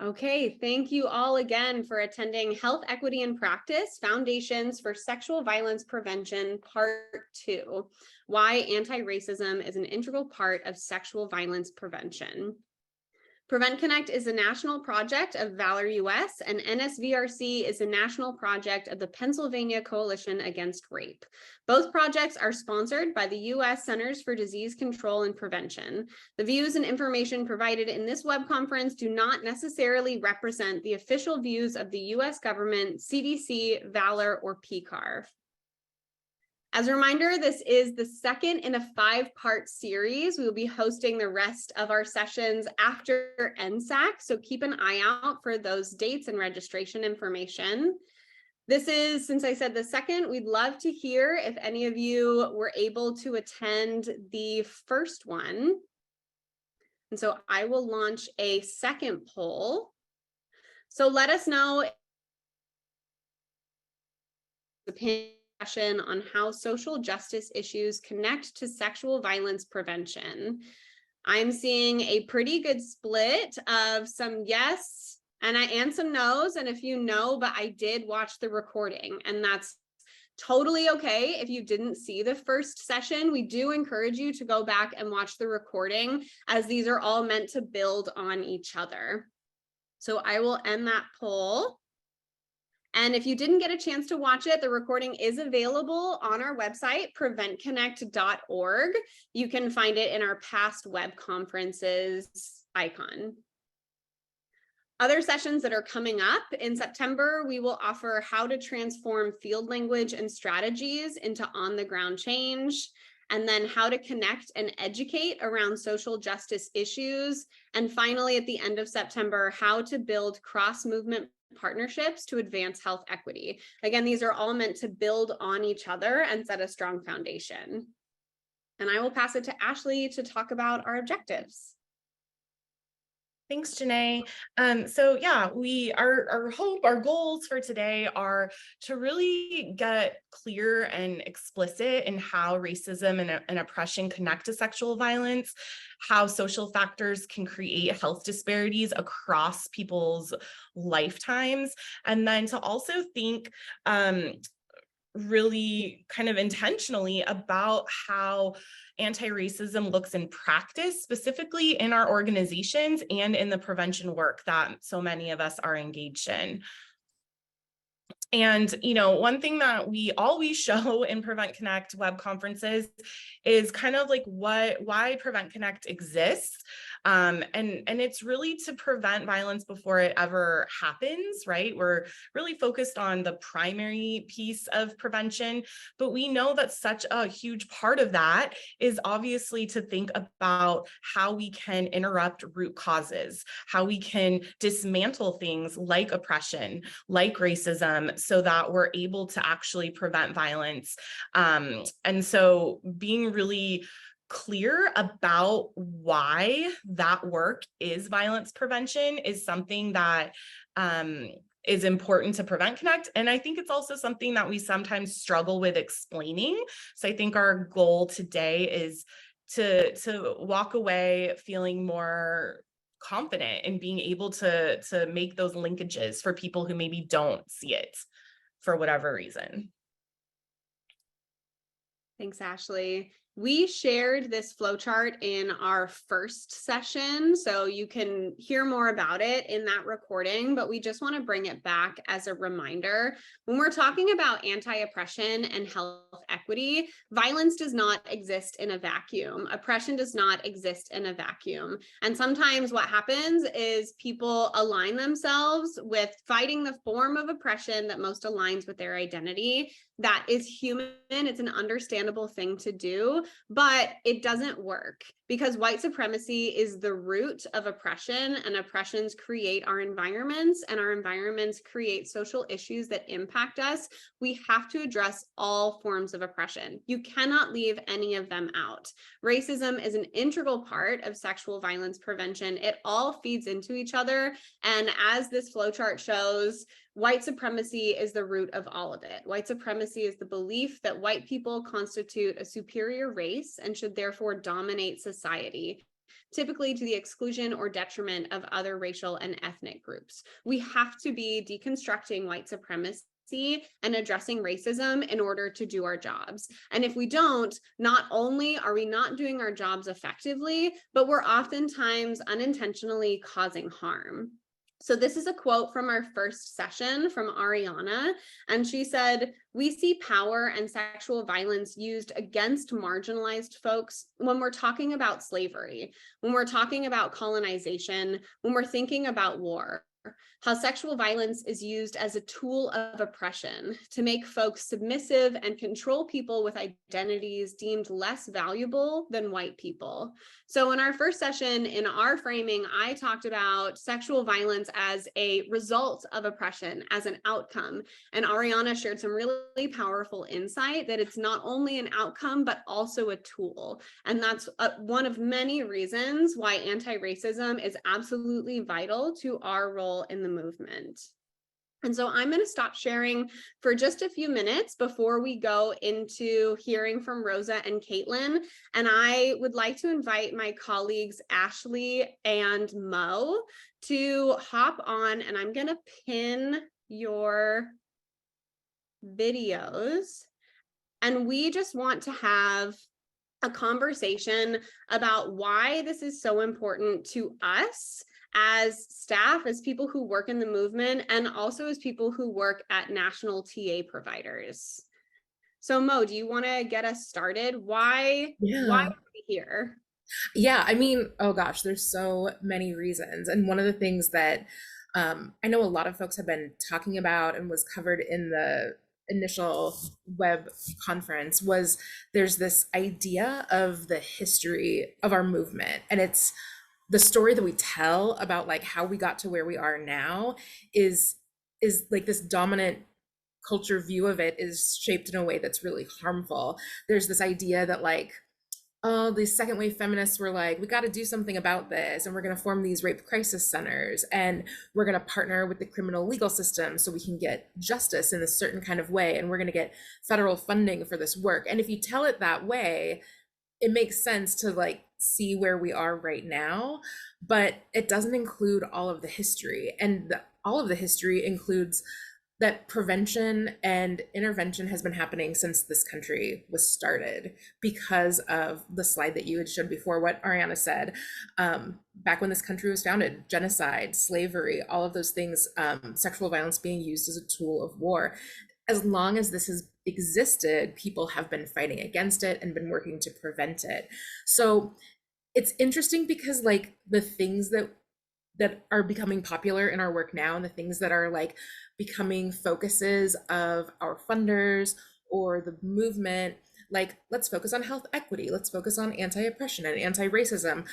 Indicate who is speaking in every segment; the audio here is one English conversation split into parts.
Speaker 1: Okay, thank you all again for attending Health Equity in Practice, Foundations for Sexual Violence Prevention, Part 2, Why Anti-Racism is an Integral Part of Sexual Violence Prevention. Prevent Connect is a national project of Valor US, and NSVRC is a national project of the Pennsylvania Coalition Against Rape. Both projects are sponsored by the U.S. Centers for Disease Control and Prevention. The views and information provided in this web conference do not necessarily represent the official views of the U.S. government, CDC, Valor, or PCAR. As a reminder, this is the second in a 5-part series. We will be hosting the rest of our sessions after NSAC, so keep an eye out for those dates and registration information. This is, since I said the second, we'd love to hear if any of you were able to attend the first one. And so I will launch a second poll. So let us know on how social justice issues connect to sexual violence prevention. I'm seeing a pretty good split of some yes and some no's, and if you know, but I did watch the recording, and that's totally okay. If you didn't see the first session, we do encourage you to go back and watch the recording, as these are all meant to build on each other. So I will end that poll. And if you didn't get a chance to watch it, the recording is available on our website, preventconnect.org. You can find it in our past web conferences icon. Other sessions that are coming up in September, we will offer how to transform field language and strategies into on-the-ground change, and then how to connect and educate around social justice issues. And finally, at the end of September, how to build cross-movement partnerships to advance health equity. Again, these are all meant to build on each other and set a strong foundation. And I will pass it to Ashley to talk about our objectives.
Speaker 2: Thanks, Janae. So yeah, our goals for today are to really get clear and explicit in how racism and oppression connect to sexual violence, how social factors can create health disparities across people's lifetimes, and then to also think really kind of intentionally about how anti-racism looks in practice, specifically in our organizations and in the prevention work that so many of us are engaged in. And, one thing that we always show in Prevent Connect web conferences is kind of like why Prevent Connect exists. And it's really to prevent violence before it ever happens, right? We're really focused on the primary piece of prevention, but we know that such a huge part of that is obviously to think about how we can interrupt root causes, how we can dismantle things like oppression, like racism, so that we're able to actually prevent violence. And so being really clear about why that work is violence prevention is something that is important to Prevent Connect. And I think it's also something that we sometimes struggle with explaining. So I think our goal today is to walk away feeling more confident in being able to make those linkages for people who maybe don't see it for whatever reason.
Speaker 1: Thanks, Ashley. We shared this flowchart in our first session, so you can hear more about it in that recording, but we just want to bring it back as a reminder. When we're talking about anti-oppression and health equity, violence does not exist in a vacuum. Oppression does not exist in a vacuum. And sometimes what happens is people align themselves with fighting the form of oppression that most aligns with their identity. That is human. It's an understandable thing to do, but it doesn't work because white supremacy is the root of oppression, and oppressions create our environments, and our environments create social issues that impact us. We have to address all forms of oppression. You cannot leave any of them out. Racism is an integral part of sexual violence prevention. It all feeds into each other. And as this flowchart shows, white supremacy is the root of all of it. White supremacy is the belief that white people constitute a superior race and should therefore dominate society. typically to the exclusion or detriment of other racial and ethnic groups. We have to be deconstructing white supremacy and addressing racism in order to do our jobs. And if we don't, not only are we not doing our jobs effectively, but we're oftentimes unintentionally causing harm. So this is a quote from our first session from Ariana, and she said, "We see power and sexual violence used against marginalized folks when we're talking about slavery, when we're talking about colonization, when we're thinking about war. How sexual violence is used as a tool of oppression to make folks submissive and control people with identities deemed less valuable than white people." So in our first session, in our framing, I talked about sexual violence as a result of oppression, as an outcome. And Ariana shared some really powerful insight that it's not only an outcome, but also a tool. And that's one of many reasons why anti-racism is absolutely vital to our role in the movement. And so I'm going to stop sharing for just a few minutes before we go into hearing from Rosa and Caitlin. And I would like to invite my colleagues, Ashley and Mo, to hop on, and I'm going to pin your videos. And we just want to have a conversation about why this is so important to us as staff, as people who work in the movement, and also as people who work at national TA providers. So Mo, do you want to get us started? Why
Speaker 3: Yeah.
Speaker 1: are we here?
Speaker 3: Yeah. I mean, oh gosh, there's so many reasons. And one of the things that I know a lot of folks have been talking about and was covered in the initial web conference was there's this idea of the history of our movement. And it's the story that we tell about like how we got to where we are now is like this dominant culture view of it is shaped in a way that's really harmful. There's this idea that like, oh, these second wave feminists were like, we got to do something about this. And we're going to form these rape crisis centers. And we're going to partner with the criminal legal system so we can get justice in a certain kind of way. And we're going to get federal funding for this work. And if you tell it that way, it makes sense to like see where we are right now. But it doesn't include all of the history. And all of the history includes that prevention and intervention has been happening since this country was started because of the slide that you had showed before, what Ariana said. Back when this country was founded, genocide, slavery, all of those things, sexual violence being used as a tool of war. As long as this has existed, people have been fighting against it and been working to prevent it. So it's interesting because like the things that are becoming popular in our work now and the things that are like becoming focuses of our funders or the movement, like let's focus on health equity, let's focus on anti-oppression and anti-racism.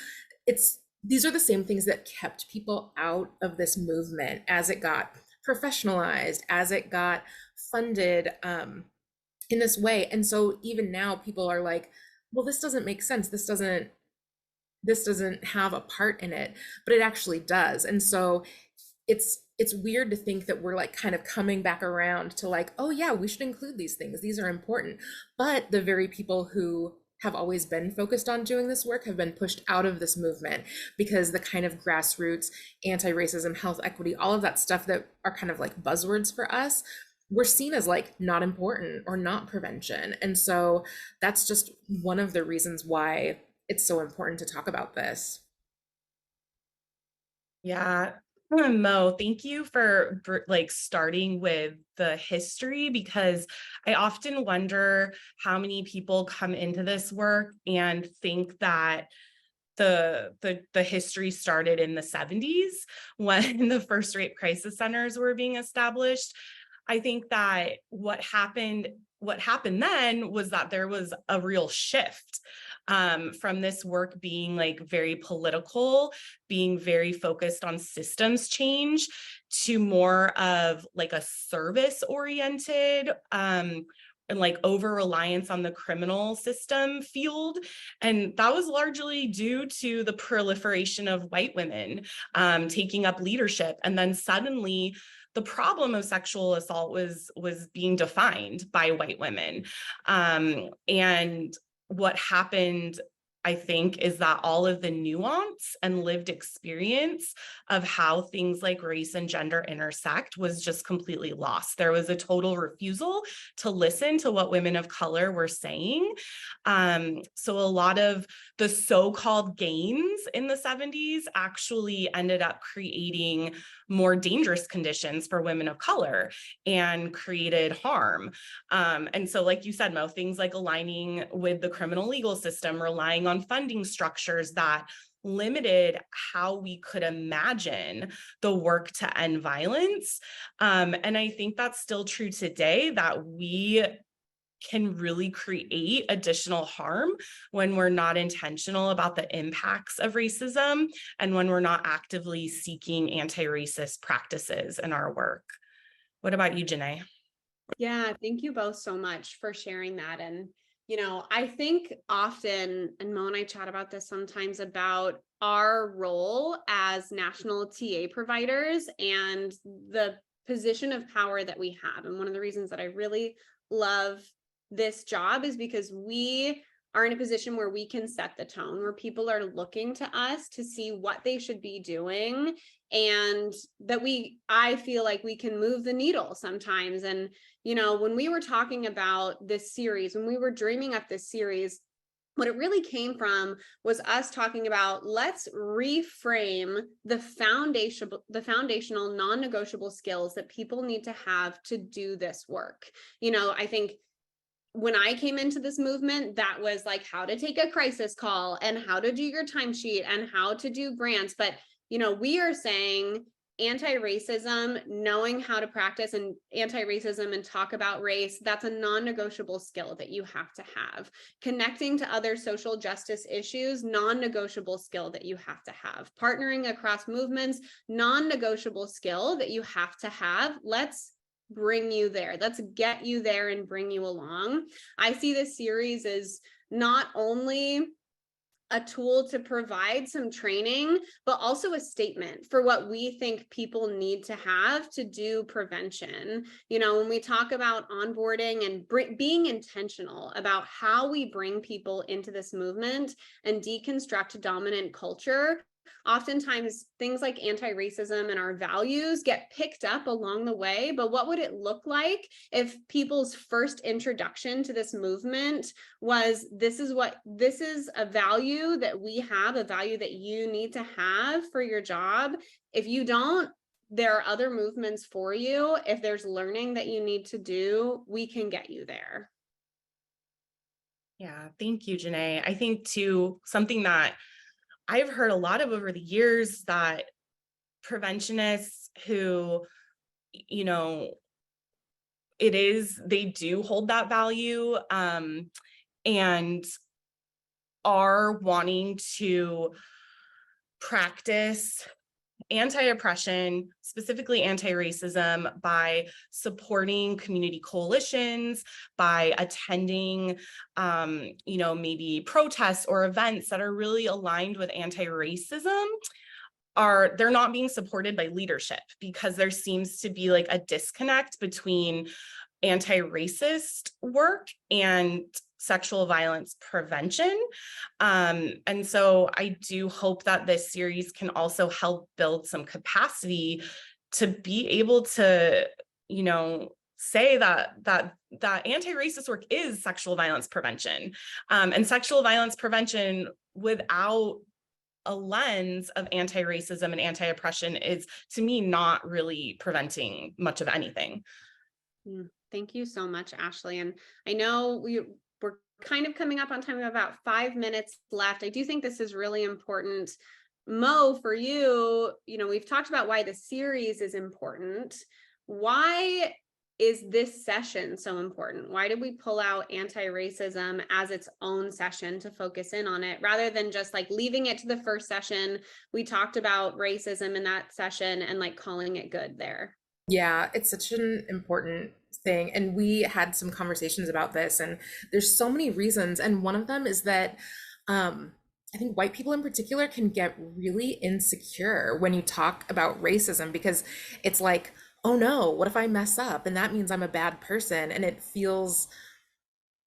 Speaker 3: These are the same things that kept people out of this movement as it got professionalized, as it got funded in this way. And so even now people are like, well, this doesn't make sense, this doesn't have a part in it, but it actually does. And so it's weird to think that we're like kind of coming back around to like, oh yeah, we should include these things, these are important. But the very people who have always been focused on doing this work have been pushed out of this movement because the kind of grassroots anti-racism, health equity, all of that stuff that are kind of like buzzwords for us, we're seen as like not important or not prevention. And so that's just one of the reasons why it's so important to talk about this.
Speaker 2: Yeah. Mo, thank you for like starting with the history, because I often wonder how many people come into this work and think that the history started in the 70s when the first rape crisis centers were being established. I think that what happened then was that there was a real shift from this work being like very political, being very focused on systems change, to more of like a service oriented and like over reliance on the criminal system field. And that was largely due to the proliferation of white women taking up leadership. And then suddenly the problem of sexual assault was being defined by white women. And what happened, I think, is that all of the nuance and lived experience of how things like race and gender intersect was just completely lost. There was a total refusal to listen to what women of color were saying. So a lot of the so-called gains in the 70s actually ended up creating more dangerous conditions for women of color and created harm. And so, like you said, Mo, things like aligning with the criminal legal system, relying on funding structures that limited how we could imagine the work to end violence. And I think that's still true today, that we can really create additional harm when we're not intentional about the impacts of racism and when we're not actively seeking anti-racist practices in our work. What about you, Janae?
Speaker 1: Yeah, thank you both so much for sharing that. And, I think often, and Mo and I chat about this sometimes, about our role as national TA providers and the position of power that we have. And one of the reasons that I really love this job is because we are in a position where we can set the tone, where people are looking to us to see what they should be doing, and that I feel like we can move the needle sometimes. And when we were talking about this series, when we were dreaming up this series, what it really came from was us talking about, let's reframe the foundational non-negotiable skills that people need to have to do this work. I think when I came into this movement, that was like how to take a crisis call and how to do your timesheet and how to do grants. But, we are saying anti-racism, knowing how to practice and anti-racism and talk about race, that's a non-negotiable skill that you have to have. Connecting to other social justice issues, non-negotiable skill that you have to have. Partnering across movements, non-negotiable skill that you have to have. Let's bring you there. Let's get you there and bring you along. I see this series as not only a tool to provide some training, but also a statement for what we think people need to have to do prevention. When we talk about onboarding and being intentional about how we bring people into this movement and deconstruct dominant culture, oftentimes things like anti-racism and our values get picked up along the way. But what would it look like if people's first introduction to this movement was, this is a value that we have, a value that you need to have for your job. If you don't, there are other movements for you. If there's learning that you need to do, we can get you there.
Speaker 2: Yeah, thank you, Janae. I think too, something that I've heard a lot of over the years, that preventionists who, they do hold that value, and are wanting to practice anti-oppression, specifically anti-racism, by supporting community coalitions, by attending, maybe protests or events that are really aligned with anti-racism. They're not being supported by leadership, because there seems to be like a disconnect between anti-racist work and sexual violence prevention. And so I do hope that this series can also help build some capacity to be able to, say that anti-racist work is sexual violence prevention, and sexual violence prevention without a lens of anti-racism and anti-oppression is, to me, not really preventing much of anything.
Speaker 1: Thank you so much, Ashley. And I know we're kind of coming up on time. We have about 5 minutes left. I do think this is really important. Mo, for you, we've talked about why the series is important. Why is this session so important? Why did we pull out anti-racism as its own session to focus in on it, rather than just like leaving it to the first session? We talked about racism in that session and like calling it good there.
Speaker 3: Yeah, it's such an important thing. And we had some conversations about this, and there's so many reasons. And one of them is that I think white people in particular can get really insecure when you talk about racism, because it's like, oh no, what if I mess up? And that means I'm a bad person. And it feels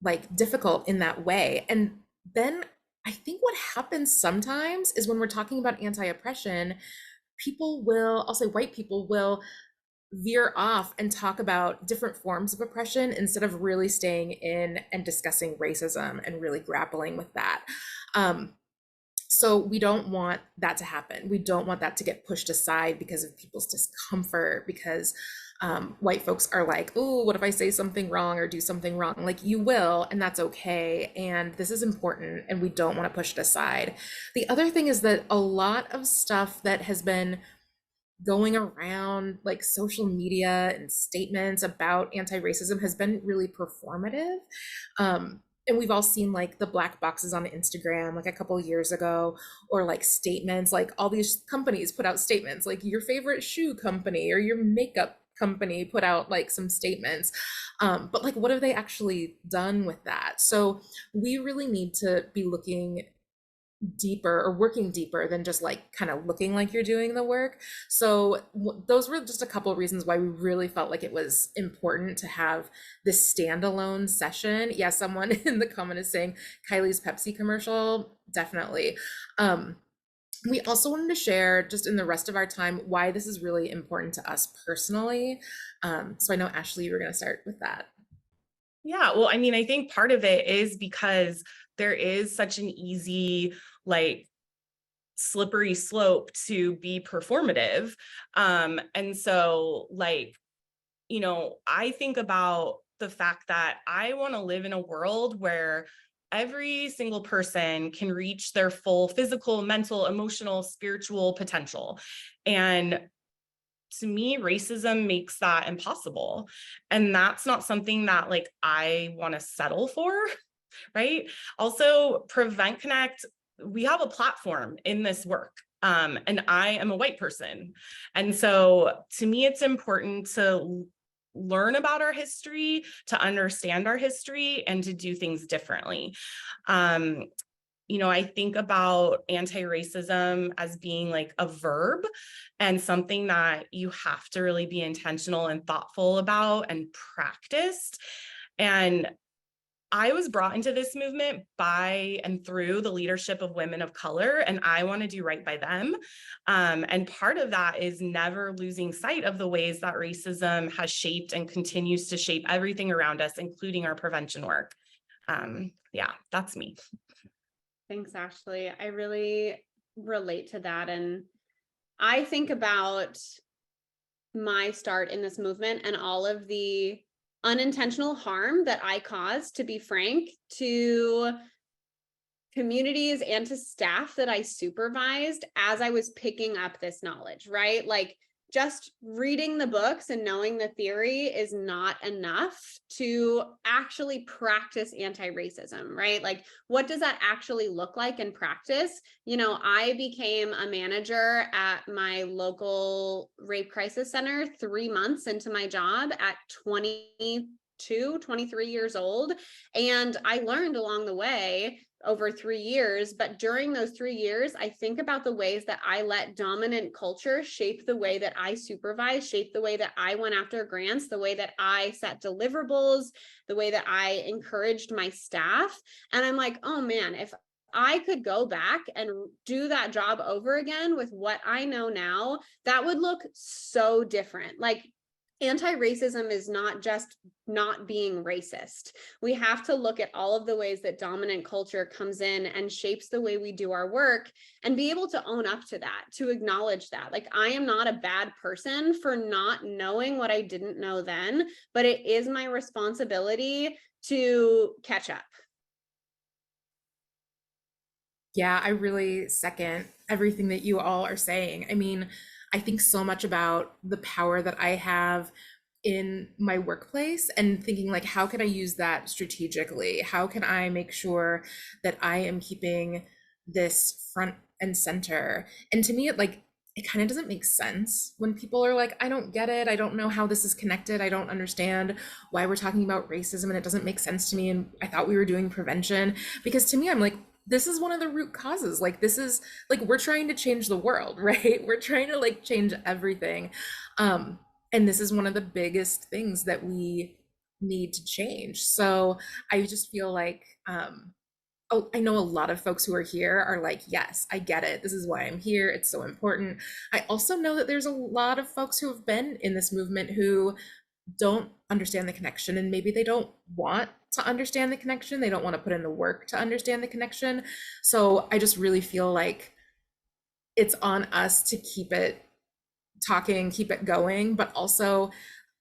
Speaker 3: like difficult in that way. And then I think what happens sometimes is when we're talking about anti-oppression, people will, I'll say white people will veer off and talk about different forms of oppression instead of really staying in and discussing racism and really grappling with that. Um, so we don't want that to happen. We don't want that to get pushed aside because of people's discomfort, because white folks are like, oh, what if I say something wrong or do something wrong? Like, you will, and that's okay. And this is important, and we don't want to push it aside. The other thing is that a lot of stuff that has been going around, like social media and statements about anti-racism, has been really performative. And we've all seen like the black boxes on Instagram like a couple of years ago, or like statements, like all these companies put out statements, like your favorite shoe company or your makeup company put out like some statements. But like, what have they actually done with that? So we really need to be looking deeper, or working deeper than just like kind of looking like you're doing the work. So those were just a couple of reasons why we really felt like it was important to have this standalone session. Yeah, someone in the comment is saying Kylie's Pepsi commercial, definitely. We also wanted to share just in the rest of our time why this is really important to us personally. So I know Ashley, you were going to start with that.
Speaker 2: Yeah, well, I mean, I think part of it is because there is such an easy, like, slippery slope to be performative. And so, like, I think about the fact that I want to live in a world where every single person can reach their full physical, mental, emotional, spiritual potential. And to me, racism makes that impossible. And that's not something that like I want to settle for, right? Also, Prevent Connect, we have a platform in this work. And I am a white person. And so to me, it's important to learn about our history, to understand our history, and to do things differently. Um, I think about anti-racism as being like a verb and something that you have to really be intentional and thoughtful about and practiced. And I was brought into this movement by and through the leadership of women of color, and I want to do right by them. And part of that is never losing sight of the ways that racism has shaped and continues to shape everything around us, including our prevention work. Yeah, that's me.
Speaker 1: Thanks, Ashley. I really relate to that. And I think about my start in this movement and all of the unintentional harm that I caused, to be frank, to communities and to staff that I supervised as I was picking up this knowledge, right? Like, just reading the books and knowing the theory is not enough to actually practice anti-racism, right? Like, what does that actually look like in practice? I became a manager at my local rape crisis center 3 months into my job at 23 years old. And I learned along the way over 3 years. But during those 3 years, I think about the ways that I let dominant culture shape the way that I supervise, shape the way that I went after grants, the way that I set deliverables, the way that I encouraged my staff. And I'm like, oh man, if I could go back and do that job over again with what I know now, that would look so different. Like, anti-racism is not just not being racist. We have to look at all of the ways that dominant culture comes in and shapes the way we do our work, and be able to own up to that, to acknowledge that. Like, I am not a bad person for not knowing what I didn't know then, but it is my responsibility to catch up.
Speaker 3: Yeah, I really second everything that you all are saying. I mean, I think so much about the power that I have in my workplace and thinking like, how can I use that strategically? How can I make sure that I am keeping this front and center? And to me, it kind of doesn't make sense when people are like, I don't get it. I don't know how this is connected. I don't understand why we're talking about racism, and it doesn't make sense to me. And I thought we were doing prevention. Because to me, I'm like, this is one of the root causes. Like, this is like, we're trying to change the world, right? We're trying to like change everything. And this is one of the biggest things that we need to change. So I just feel like oh, I know a lot of folks who are here are like, yes, I get it. This is why I'm here. It's so important. I also know that there's a lot of folks who have been in this movement who don't understand the connection, and maybe they don't want to understand the connection. They don't want to put in the work to understand the connection. So I just really feel like it's on us to keep it talking, keep it going, but also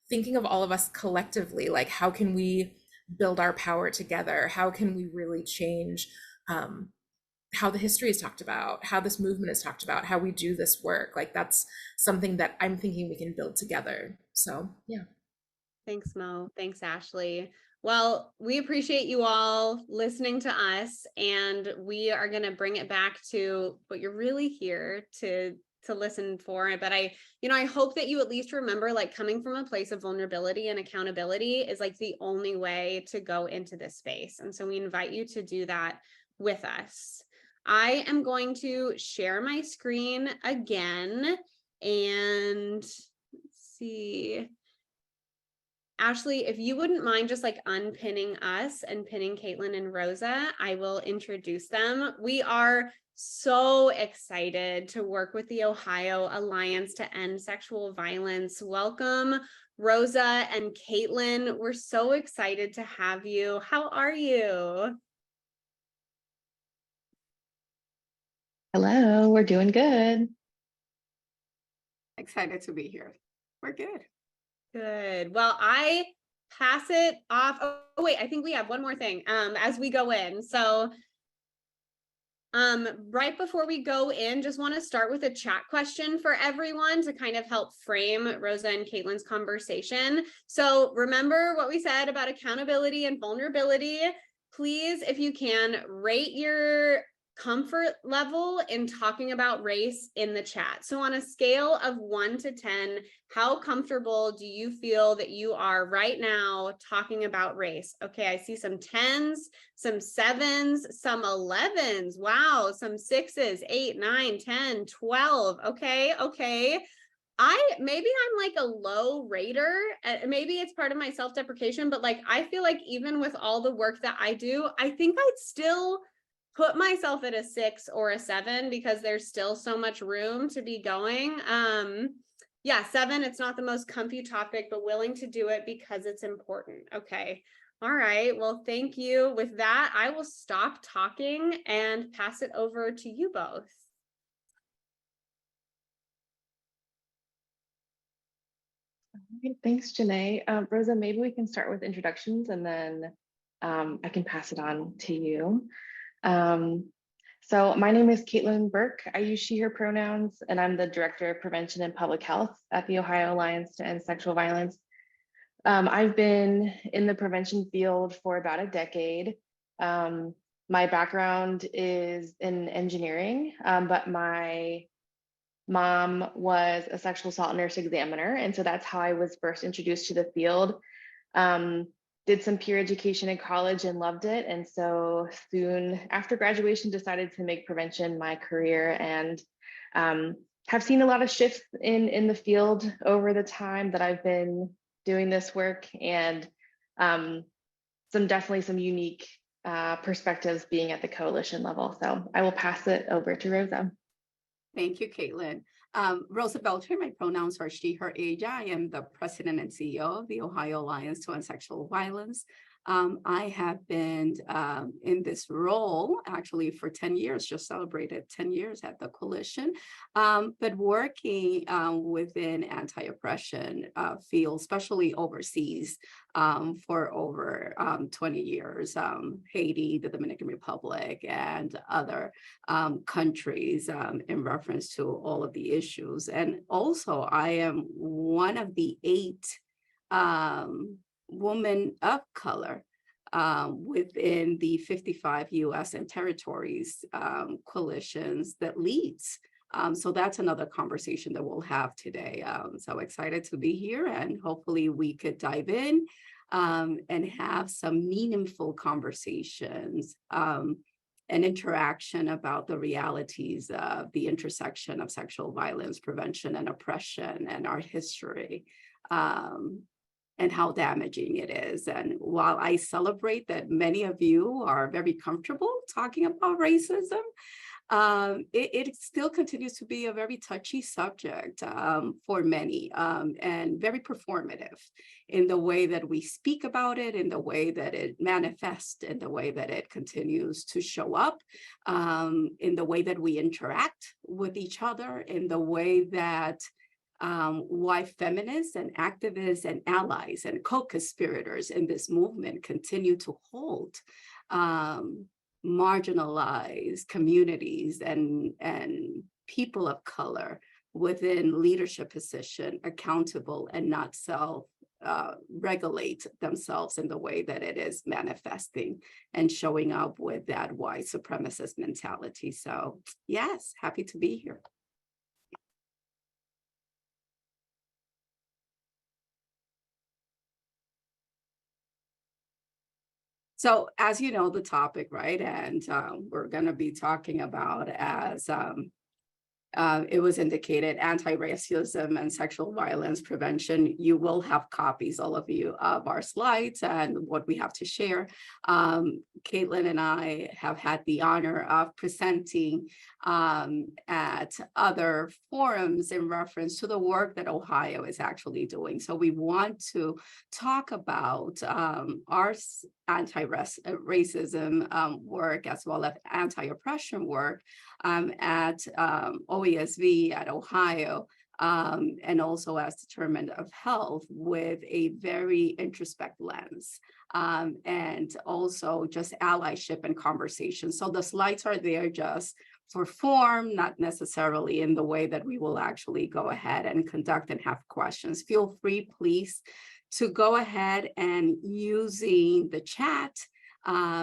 Speaker 3: thinking of all of us collectively, like how can we build our power together? How can we really change how the history is talked about, how this movement is talked about, how we do this work? Like that's something that I'm thinking we can build together. So yeah.
Speaker 1: Thanks, Mo. Thanks, Ashley. Well, we appreciate you all listening to us, and we are going to bring it back to what you're really here to listen for. But I hope that you at least remember, like, coming from a place of vulnerability and accountability is like the only way to go into this space. And so we invite you to do that with us. I am going to share my screen again, and let's see. Ashley, if you wouldn't mind just like unpinning us and pinning Caitlin and Rosa, I will introduce them. We are so excited to work with the Ohio Alliance to End Sexual Violence. Welcome, Rosa and Caitlin. We're so excited to have you. How are you?
Speaker 4: Hello, we're doing good.
Speaker 5: Excited to be here. We're good.
Speaker 1: Good. Well, I pass it off. Oh, wait, I think we have one more thing as we go in. So right before we go in, just want to start with a chat question for everyone to kind of help frame Rosa and Caitlin's conversation. So remember what we said about accountability and vulnerability. Please, if you can, rate your comfort level in talking about race in the chat. So on a scale of 1 to 10, how comfortable do you feel that you are right now talking about race? Okay, I see some 10s, some 7s, some 11s. Wow, some 6s, 8, 9, 10, 12. Okay. Maybe I'm like a low rater. Maybe it's part of my self-deprecation, but like I feel like even with all the work that I do, I think I'd still put myself at a 6 or a 7 because there's still so much room to be going. Yeah, 7, it's not the most comfy topic, but willing to do it because it's important. Okay. All right. Well, thank you. With that, I will stop talking and pass it over to you both.
Speaker 4: All right, thanks, Janae. Rosa, maybe we can start with introductions and then I can pass it on to you. So my name is Caitlin Burke. I use she, her pronouns, and I'm the Director of Prevention and Public Health at the Ohio Alliance to End Sexual Violence. I've been in the prevention field for about a decade. My background is in engineering, but my mom was a sexual assault nurse examiner, and so that's how I was first introduced to the field. Did some peer education in college and loved it, and so soon after graduation decided to make prevention my career, and have seen a lot of shifts in the field over the time that I've been doing this work, and definitely some unique perspectives being at the coalition level. So I will pass it over to Rosa.
Speaker 5: Thank you, Caitlin. Rosa Belcher, my pronouns are she, her, ella. I am the president and CEO of the Ohio Alliance to End Sexual Violence. I have been in this role actually for 10 years, just celebrated 10 years at the coalition, but working within anti-oppression field, especially overseas, for over 20 years, Haiti, the Dominican Republic, and other countries in reference to all of the issues. And also I am one of the 8 women of color within the 55 US and territories coalitions that leads. So that's another conversation that we'll have today. So excited to be here, and hopefully we could dive in and have some meaningful conversations and interaction about the realities of the intersection of sexual violence prevention and oppression and our history. and how damaging it is. And while I celebrate that many of you are very comfortable talking about racism, it still continues to be a very touchy subject for many, and very performative in the way that we speak about it, in the way that it manifests, in the way that it continues to show up, in the way that we interact with each other, in the way that why feminists and activists and allies and co-conspirators in this movement continue to hold marginalized communities and people of color within leadership position accountable and not regulate themselves in the way that it is manifesting and showing up with that white supremacist mentality. So yes, happy to be here. So as you know, the topic, right? And we're going to be talking about, as it was indicated, anti-racism and sexual violence prevention. You will have copies, all of you, of our slides and what we have to share. Caitlin and I have had the honor of presenting at other forums in reference to the work that Ohio is actually doing. So we want to talk about our anti-racism work as well as anti-oppression work at OESV at Ohio, and also as Department of Health with a very introspect lens, and also just allyship and conversation. So the slides are there just for form, not necessarily in the way that we will actually go ahead and conduct and have questions. Feel free, please, to go ahead and using the chat.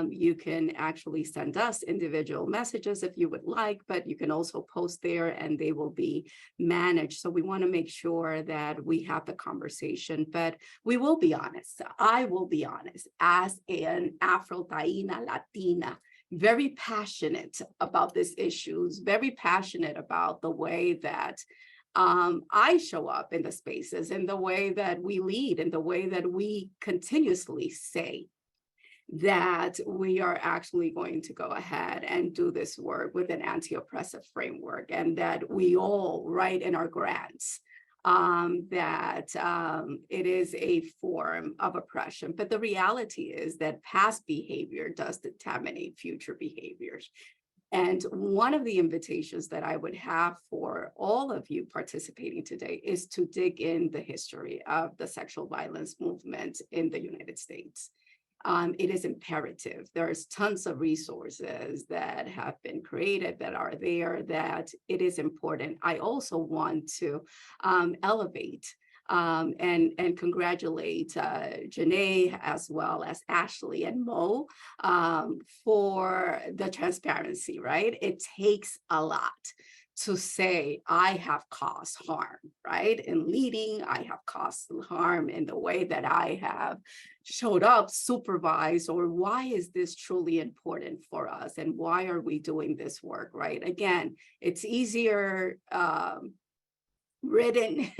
Speaker 5: You can actually send us individual messages if you would like, but you can also post there and they will be managed. So we want to make sure that we have the conversation, but we will be honest. I will be honest, as an Afro-Taína Latina, very passionate about these issues, very passionate about the way that I show up in the spaces, in the way that we lead, in the way that we continuously say that we are actually going to go ahead and do this work with an anti-oppressive framework, and that we all write in our grants that it is a form of oppression. But the reality is that past behavior does contaminate future behaviors. And one of the invitations that I would have for all of you participating today is to dig in the history of the sexual violence movement in the United States. It is imperative. There's tons of resources that have been created that are there, that it is important. I also want to elevate and congratulate Janae as well as Ashley and Mo for the transparency, right? It takes a lot to say, I have caused harm, right? In leading, I have caused harm in the way that I have showed up, supervised, or why is this truly important for us? And why are we doing this work, right? Again, it's easier written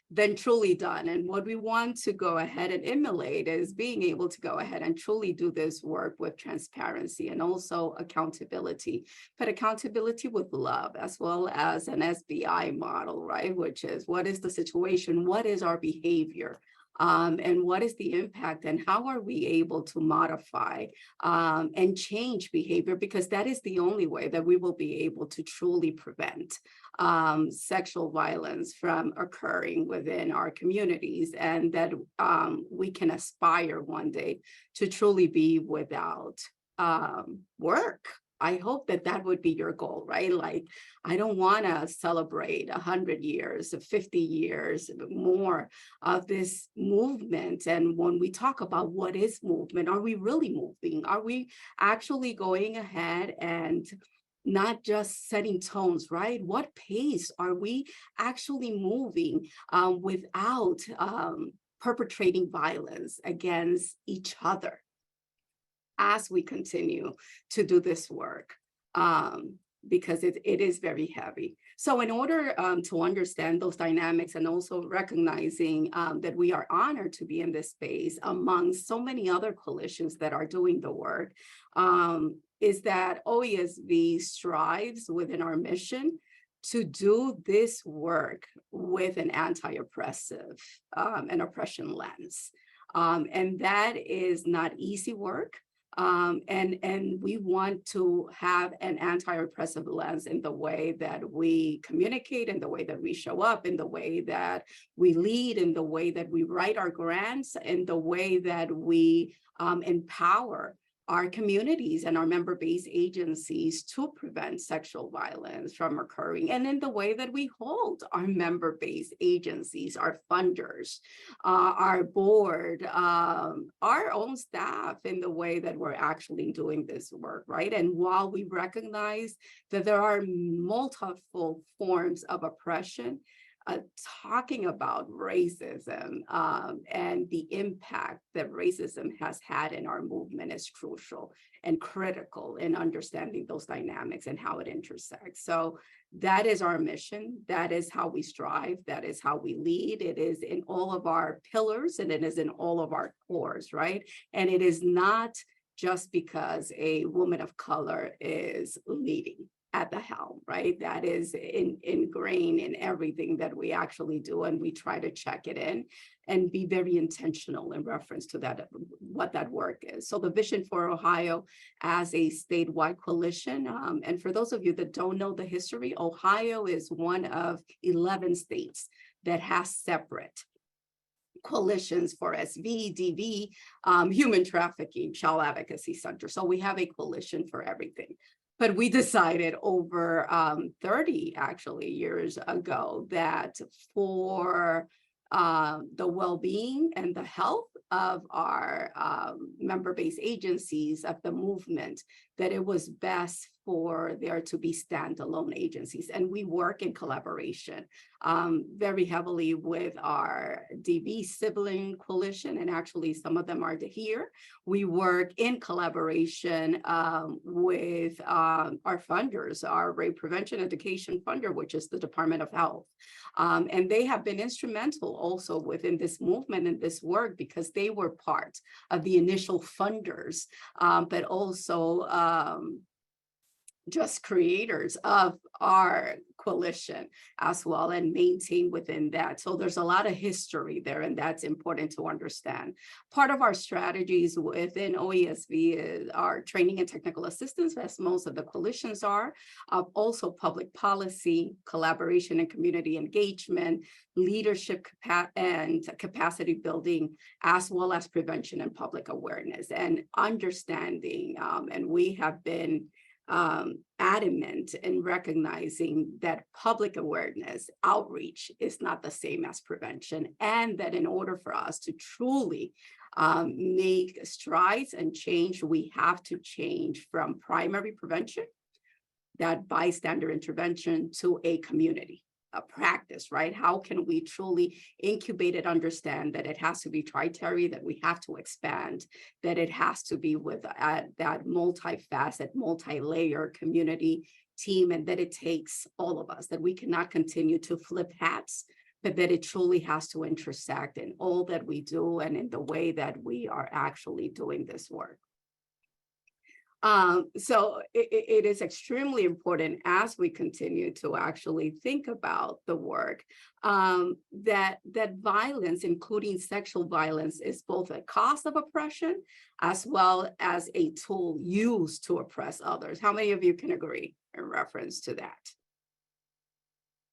Speaker 5: than truly done. And what we want to go ahead and emulate is being able to go ahead and truly do this work with transparency and also accountability, but accountability with love, as well as an SBI model, right? Which is, what is the situation? What is our behavior? And what is the impact, and how are we able to modify and change behavior? Because that is the only way that we will be able to truly prevent sexual violence from occurring within our communities, and that we can aspire one day to truly be without work. I hope that that would be your goal, right? Like, I don't want to celebrate 100 years, 50 years more of this movement. And when we talk about what is movement, are we really moving? Are we actually going ahead and not just setting tones, right? What pace are we actually moving without perpetrating violence against each other as we continue to do this work, because it is very heavy. So in order to understand those dynamics and also recognizing that we are honored to be in this space among so many other coalitions that are doing the work, is that OESV strives within our mission to do this work with an anti-oppressive and oppression lens. And that is not easy work. And we want to have an anti-oppressive lens in the way that we communicate, in the way that we show up, in the way that we lead, in the way that we write our grants, in the way that we empower our communities and our member-based agencies to prevent sexual violence from occurring, and in the way that we hold our member-based agencies, our funders, our board, our own staff in the way that we're actually doing this work, right? And while we recognize that there are multiple forms of oppression, talking about racism and the impact that racism has had in our movement is crucial and critical in understanding those dynamics and how it intersects. So that is our mission. That is how we strive. That is how we lead. It is in all of our pillars and it is in all of our cores, right? And it is not just because a woman of color is leading at the helm, right? That is ingrained in everything that we actually do, and we try to check it in and be very intentional in reference to that, what that work is. So the Vision for Ohio as a statewide coalition, and for those of you that don't know the history, Ohio is one of 11 states that has separate coalitions for SV, DV, human trafficking, child advocacy center. So we have a coalition for everything. But we decided over 30 actually years ago that for the well-being and the health of our member-based agencies of the movement, that it was best for there to be standalone agencies. And we work in collaboration very heavily with our DV sibling coalition, and actually some of them are here. We work in collaboration with our funders, our rape prevention education funder, which is the Department of Health. And they have been instrumental also within this movement and this work because they were part of the initial funders, but also just creators of our coalition as well and maintain within that. So there's a lot of history there, and that's important to understand. Part of our strategies within OESV is our training and technical assistance, as most of the coalitions are, also public policy, collaboration and community engagement, leadership and capacity building, as well as prevention and public awareness and understanding. And we have been adamant in recognizing that public awareness outreach is not the same as prevention, and that in order for us to truly make strides and change, we have to change from primary prevention, that bystander intervention, to a community, a practice, right? How can we truly incubate it, understand that it has to be tri-terry, that we have to expand, that it has to be with that multifaceted, multi-layer community team, and that it takes all of us, that we cannot continue to flip hats, but that it truly has to intersect in all that we do and in the way that we are actually doing this work. So it is extremely important as we continue to actually think about the work that violence, including sexual violence, is both a cause of oppression as well as a tool used to oppress others. How many of you can agree in reference to that?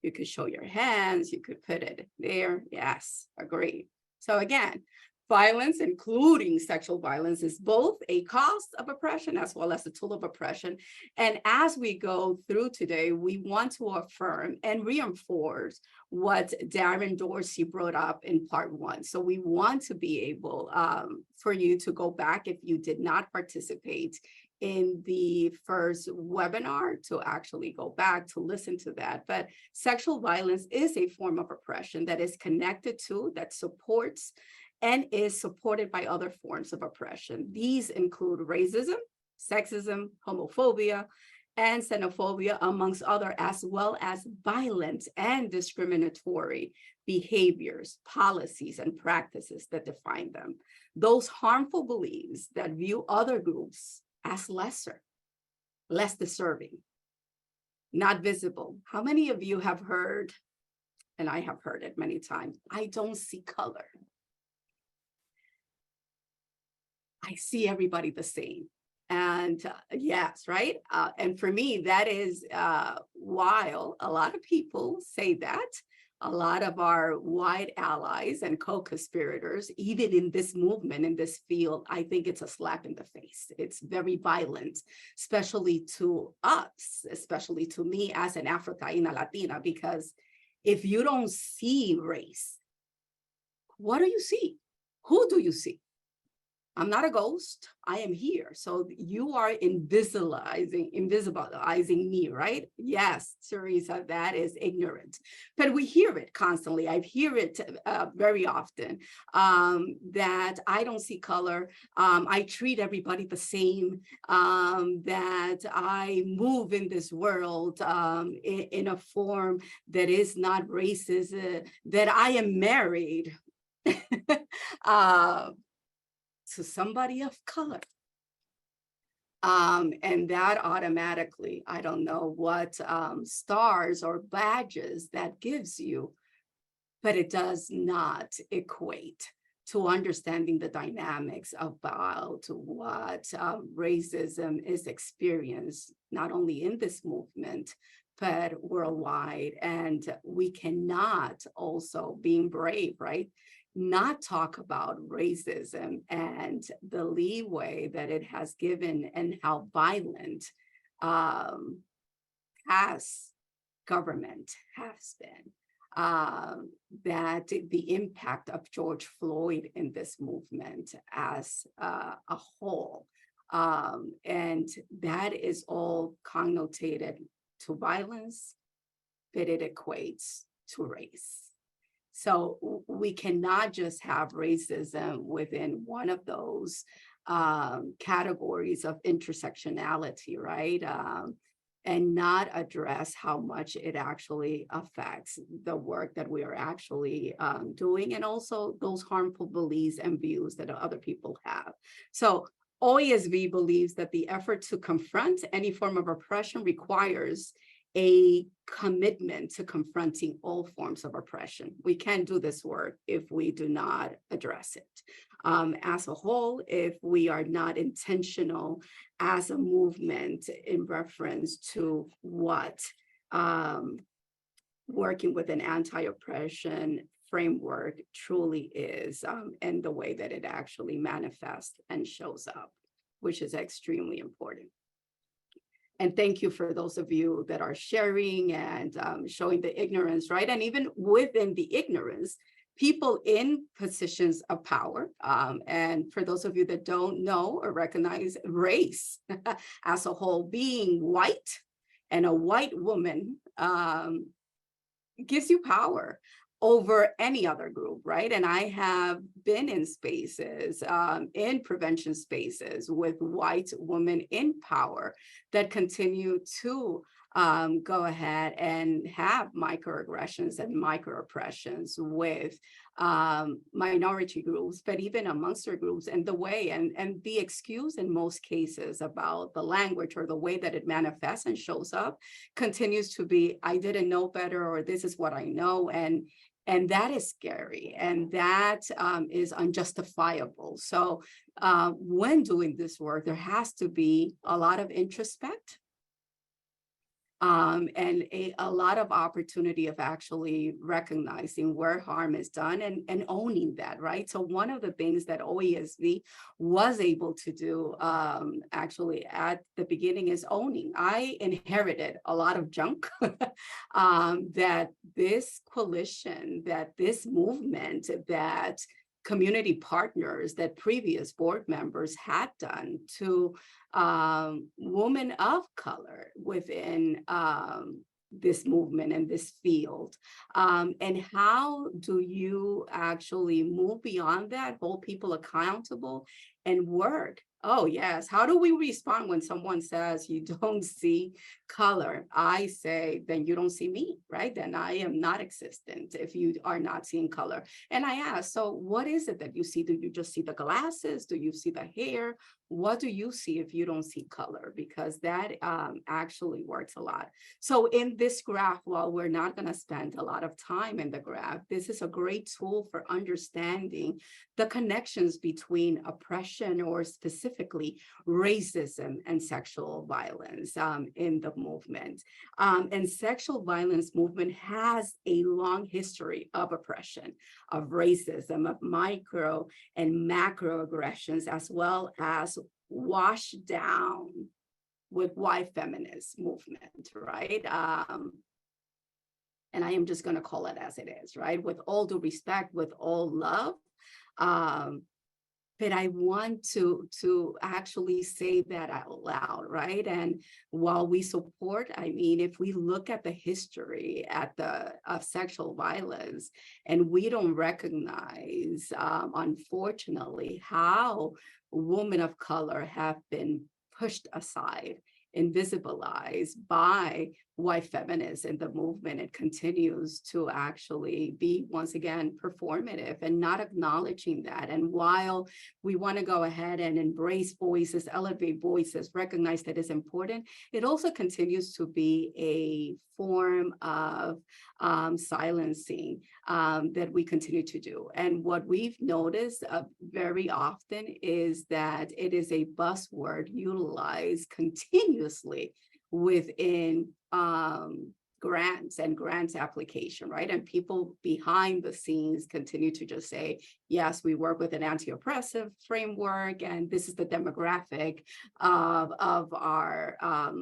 Speaker 5: You could show your hands, you could put it there. Yes, agree. So again, violence, including sexual violence, is both a cause of oppression as well as a tool of oppression. And as we go through today, we want to affirm and reinforce what Darren Dorsey brought up in part one. So we want to be able for you to go back if you did not participate in the first webinar, to actually go back to listen to that. But sexual violence is a form of oppression that is connected to, that supports, and is supported by other forms of oppression. These include racism, sexism, homophobia, and xenophobia, amongst other, as well as violent and discriminatory behaviors, policies, and practices that define them. Those harmful beliefs that view other groups as lesser, less deserving, not visible. How many of you have heard, and I have heard it many times, I don't see color. I see everybody the same. And yes, right? And for me, that is while a lot of people say that, a lot of our white allies and co-conspirators, even in this movement, in this field, I think it's a slap in the face. It's very violent, especially to us, especially to me as an Afro-Taína Latina, because if you don't see race, what do you see? Who do you see? I'm not a ghost. I am here. So you are invisibilizing me, right? Yes, Teresa, that is ignorant. But we hear it constantly. I hear it very often, that I don't see color. I treat everybody the same, that I move in this world in a form that is not racist, that I am married. To somebody of color. And that automatically, I don't know what stars or badges that gives you, but it does not equate to understanding the dynamics about what racism is experienced, not only in this movement, but worldwide. And we cannot also, being brave, right? Not talk about racism and the leeway that it has given and how violent has government has been, that the impact of George Floyd in this movement as a whole. And that is all connotated to violence, but it equates to race. So we cannot just have racism within one of those categories of intersectionality, right? And not address how much it actually affects the work that we are actually doing, and also those harmful beliefs and views that other people have. So OESV believes that the effort to confront any form of oppression requires a commitment to confronting all forms of oppression. We can't do this work if we do not address it. As a whole, if we are not intentional as a movement in reference to what working with an anti-oppression framework truly is, and the way that it actually manifests and shows up, which is extremely important. And thank you for those of you that are sharing and showing the ignorance, right? And even within the ignorance, people in positions of power. And for those of you that don't know or recognize race as a whole, being white and a white woman gives you power over any other group, right? And I have been in spaces, in prevention spaces with white women in power that continue to go ahead and have microaggressions and microoppressions with minority groups, but even amongst their groups, and the way and the excuse in most cases about the language or the way that it manifests and shows up continues to be, I didn't know better, or this is what I know. And that is scary, and that is unjustifiable. So when doing this work, there has to be a lot of introspect and a lot of opportunity of actually recognizing where harm is done and owning that, right? So one of the things that OESV was able to do actually at the beginning is owning. I inherited a lot of junk that this coalition, that this movement, that community partners, that previous board members had done to women of color within this movement and this field. And how do you actually move beyond that, hold people accountable, and work. Oh, yes. How do we respond when someone says you don't see color? I say, then you don't see me, right? Then I am not existent if you are not seeing color. And I ask, so what is it that you see? Do you just see the glasses? Do you see the hair? What do you see if you don't see color? Because that actually works a lot. So in this graph, while we're not going to spend a lot of time in the graph, this is a great tool for understanding the connections between oppression, or specifically racism, and sexual violence in the movement. And sexual violence movement has a long history of oppression, of racism, of micro and macro aggressions, as well as washed down with white feminist movement, right? And I am just going to call it as it is, right? With all due respect, with all love. But I want to actually say that out loud, right? And while we support, I mean, if we look at the history of sexual violence, and we don't recognize, unfortunately, how women of color have been pushed aside, invisibilized by white feminists in the movement, it continues to actually be, once again, performative and not acknowledging that. And while we want to go ahead and embrace voices, elevate voices, recognize that it's important, it also continues to be a form of silencing that we continue to do. And what we've noticed very often is that it is a buzzword utilized continuously within grants and grants application, right? And people behind the scenes continue to just say, yes, we work with an anti-oppressive framework, and this is the demographic of our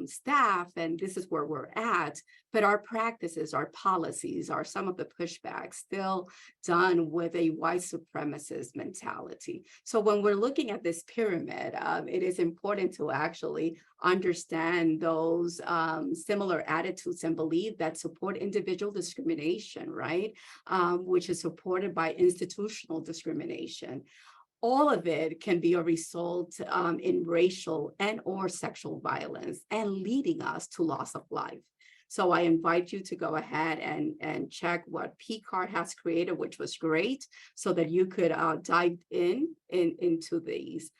Speaker 5: staff, and this is where we're at. But our practices, our policies, are some of the pushbacks still done with a white supremacist mentality. So when we're looking at this pyramid, it is important to actually understand those similar attitudes and beliefs that support individual discrimination, right? Which is supported by institutional discrimination. All of it can be a result in racial and or sexual violence, and leading us to loss of life. So I invite you to go ahead and check what PCARD has created, which was great, so that you could dive into these.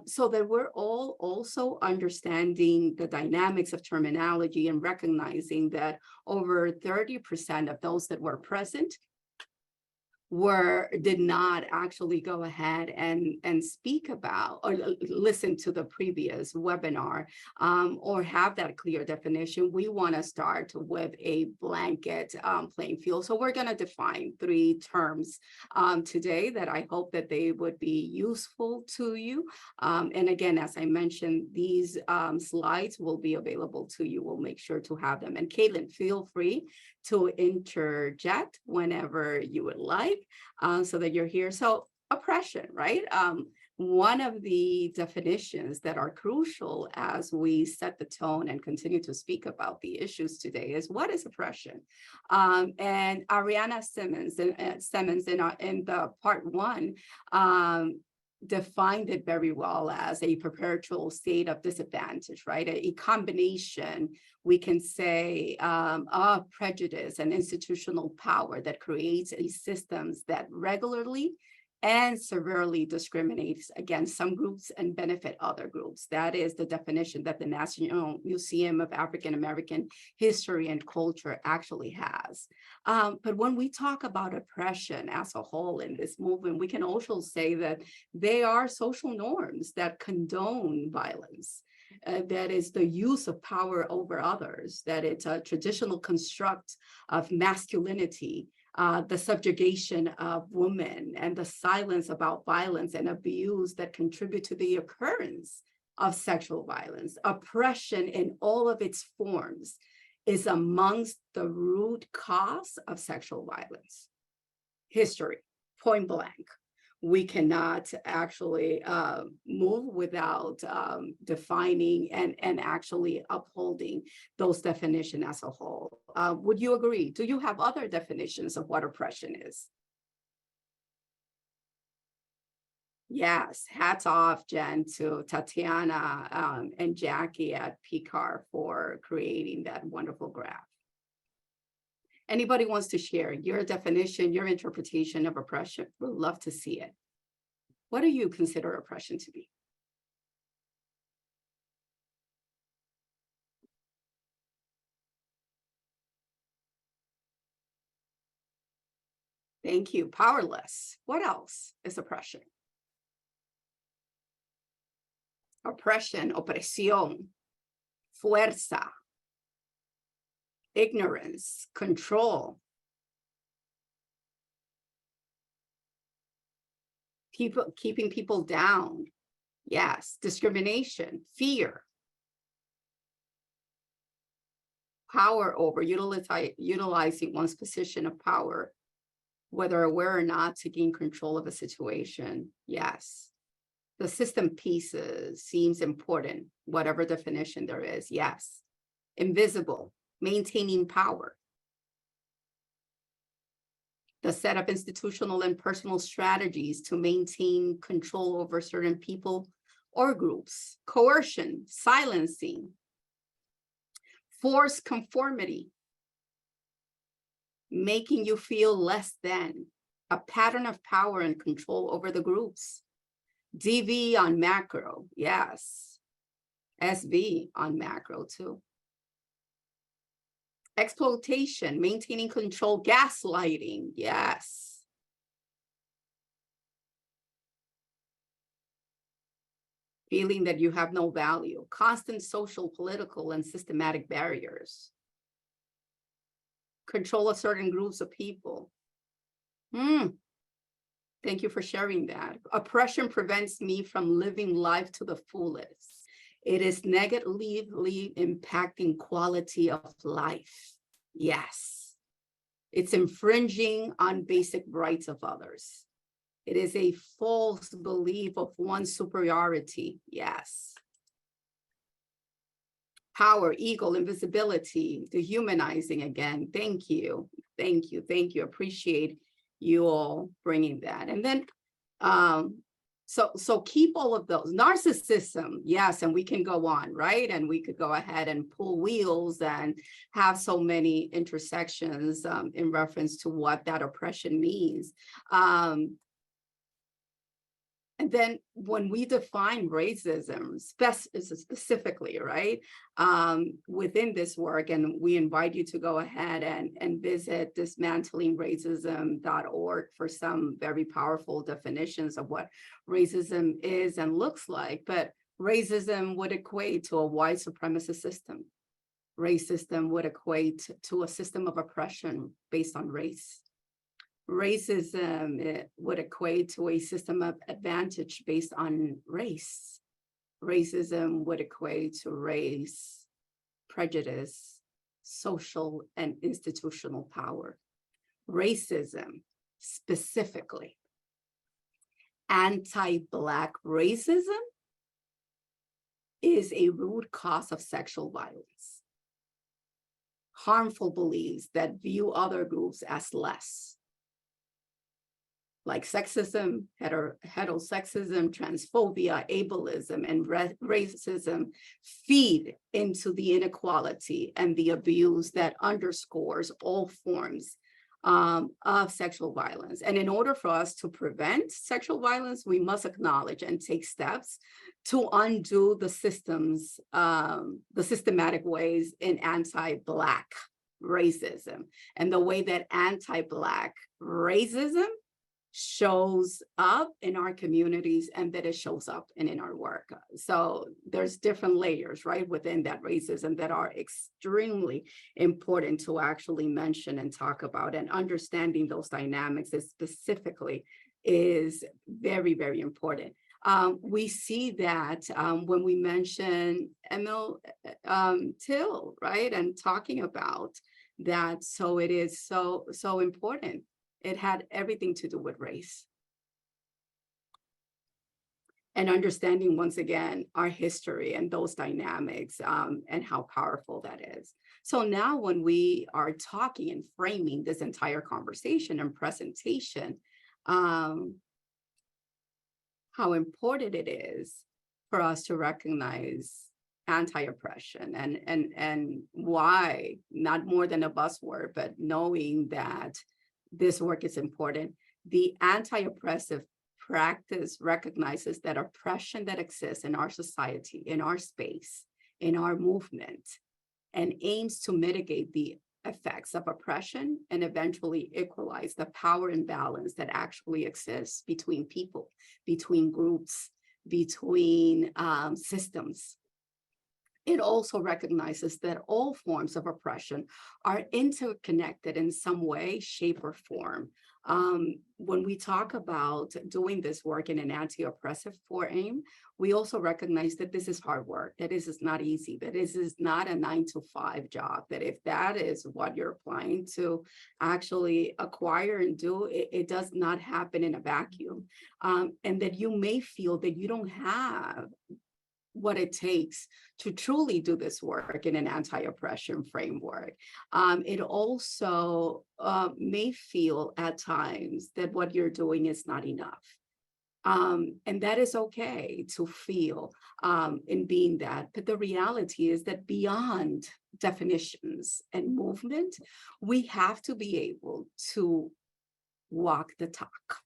Speaker 5: So that we're all also understanding the dynamics of terminology and recognizing that over 30% of those that were present did not actually go ahead and speak about or listen to the previous webinar or have that clear definition. We want to start with a blanket playing field. So we're going to define 3 terms today that I hope that they would be useful to you. And again, as I mentioned, these slides will be available to you. We'll make sure to have them. And Caitlin, feel free to interject whenever you would like, so that you're here. So oppression, right? One of the definitions that are crucial as we set the tone and continue to speak about the issues today is, what is oppression? And Ariana Simmons in the part 1 defined it very well as a perpetual state of disadvantage, right? A combination, we can say, of prejudice and institutional power that creates a systems that regularly and severely discriminates against some groups and benefit other groups. That is the definition that the National Museum of African American History and Culture actually has. But when we talk about oppression as a whole in this movement, we can also say that they are social norms that condone violence. That is the use of power over others, that it's a traditional construct of masculinity, the subjugation of women, and the silence about violence and abuse that contribute to the occurrence of sexual violence. Oppression in all of its forms is amongst the root cause of sexual violence. History, point blank. We cannot actually move without defining and actually upholding those definitions as a whole. Would you agree? Do you have other definitions of what oppression is? Yes, hats off, Jen, to Tatiana and Jackie at PCAR for creating that wonderful graph. Anybody wants to share your definition, your interpretation of oppression? We'd love to see it. What do you consider oppression to be? Thank you. Powerless. What else is oppression? Oppression, opresión, fuerza, ignorance, control. People, keeping people down. Yes, discrimination, fear. Power over, utilizing one's position of power, whether aware or not, to gain control of a situation. Yes. The system pieces seems important, whatever definition there is. Yes. Invisible, maintaining power. The set of institutional and personal strategies to maintain control over certain people or groups. Coercion, silencing. Forced conformity, making you feel less than. A pattern of power and control over the groups. DV on macro, yes. SV on macro too. Exploitation, maintaining control, gaslighting, yes. Feeling that you have no value, constant social, political, and systematic barriers. Control of certain groups of people. Thank you for sharing that. Oppression prevents me from living life to the fullest. It is negatively impacting quality of life. Yes. It's infringing on basic rights of others. It is a false belief of one's superiority. Yes. Power, ego, invisibility, dehumanizing again. Thank you. Thank you. Thank you. Appreciate you all bringing that. And then, so keep all of those. Narcissism, yes, and we can go on, right? And we could go ahead and pull wheels and have so many intersections in reference to what that oppression means. And then when we define racism specifically, right, within this work, and we invite you to go ahead and visit dismantlingracism.org for some very powerful definitions of what racism is and looks like. But racism would equate to a white supremacist system. Racism would equate to a system of oppression based on race. Racism, it would equate to a system of advantage based on race. Racism would equate to race, prejudice, social and institutional power. Racism, specifically, anti-Black racism, is a root cause of sexual violence. Harmful beliefs that view other groups as less, like sexism, heterosexism, transphobia, ableism, and racism, feed into the inequality and the abuse that underscores all forms of sexual violence. And in order for us to prevent sexual violence, we must acknowledge and take steps to undo the systems, the systematic ways in anti-Black racism, and the way that anti-Black racism shows up in our communities and that it shows up in our work. So there's different layers, right, within that racism that are extremely important to actually mention and talk about, and understanding those dynamics is specifically is very, very important. We see that when we mention Emil Till, right, and talking about that, so it is so important. It had everything to do with race. And understanding, once again, our history and those dynamics and how powerful that is. So now when we are talking and framing this entire conversation and presentation, how important it is for us to recognize anti-oppression and why, not more than a buzzword, but knowing that this work is important. The anti-oppressive practice recognizes that oppression that exists in our society, in our space, in our movement, and aims to mitigate the effects of oppression and eventually equalize the power imbalance that actually exists between people, between groups, between systems. It also recognizes that all forms of oppression are interconnected in some way, shape, or form. When we talk about doing this work in an anti-oppressive forum, we also recognize that this is hard work, that this is not easy, that this is not a 9-to-5 job, that if that is what you're applying to actually acquire and do, it does not happen in a vacuum. And that you may feel that you don't have what it takes to truly do this work in an anti-oppression framework. It also may feel at times that what you're doing is not enough. And that is okay to feel in being that. But the reality is that beyond definitions and movement, we have to be able to walk the talk.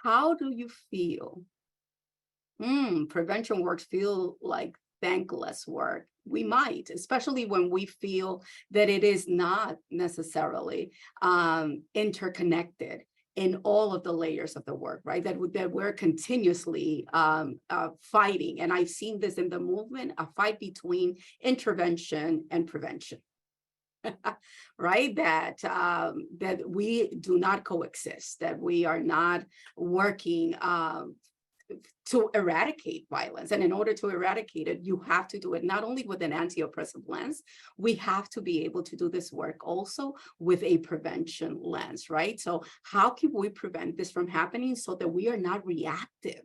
Speaker 5: How do you feel? Prevention work feel like thankless work. We might, especially when we feel that it is not necessarily interconnected in all of the layers of the work, right? That we're continuously fighting. And I've seen this in the movement, a fight between intervention and prevention. Right, that we do not coexist, that we are not working to eradicate violence. And in order to eradicate it, you have to do it not only with an anti-oppressive lens, we have to be able to do this work also with a prevention lens, right? So how can we prevent this from happening so that we are not reactive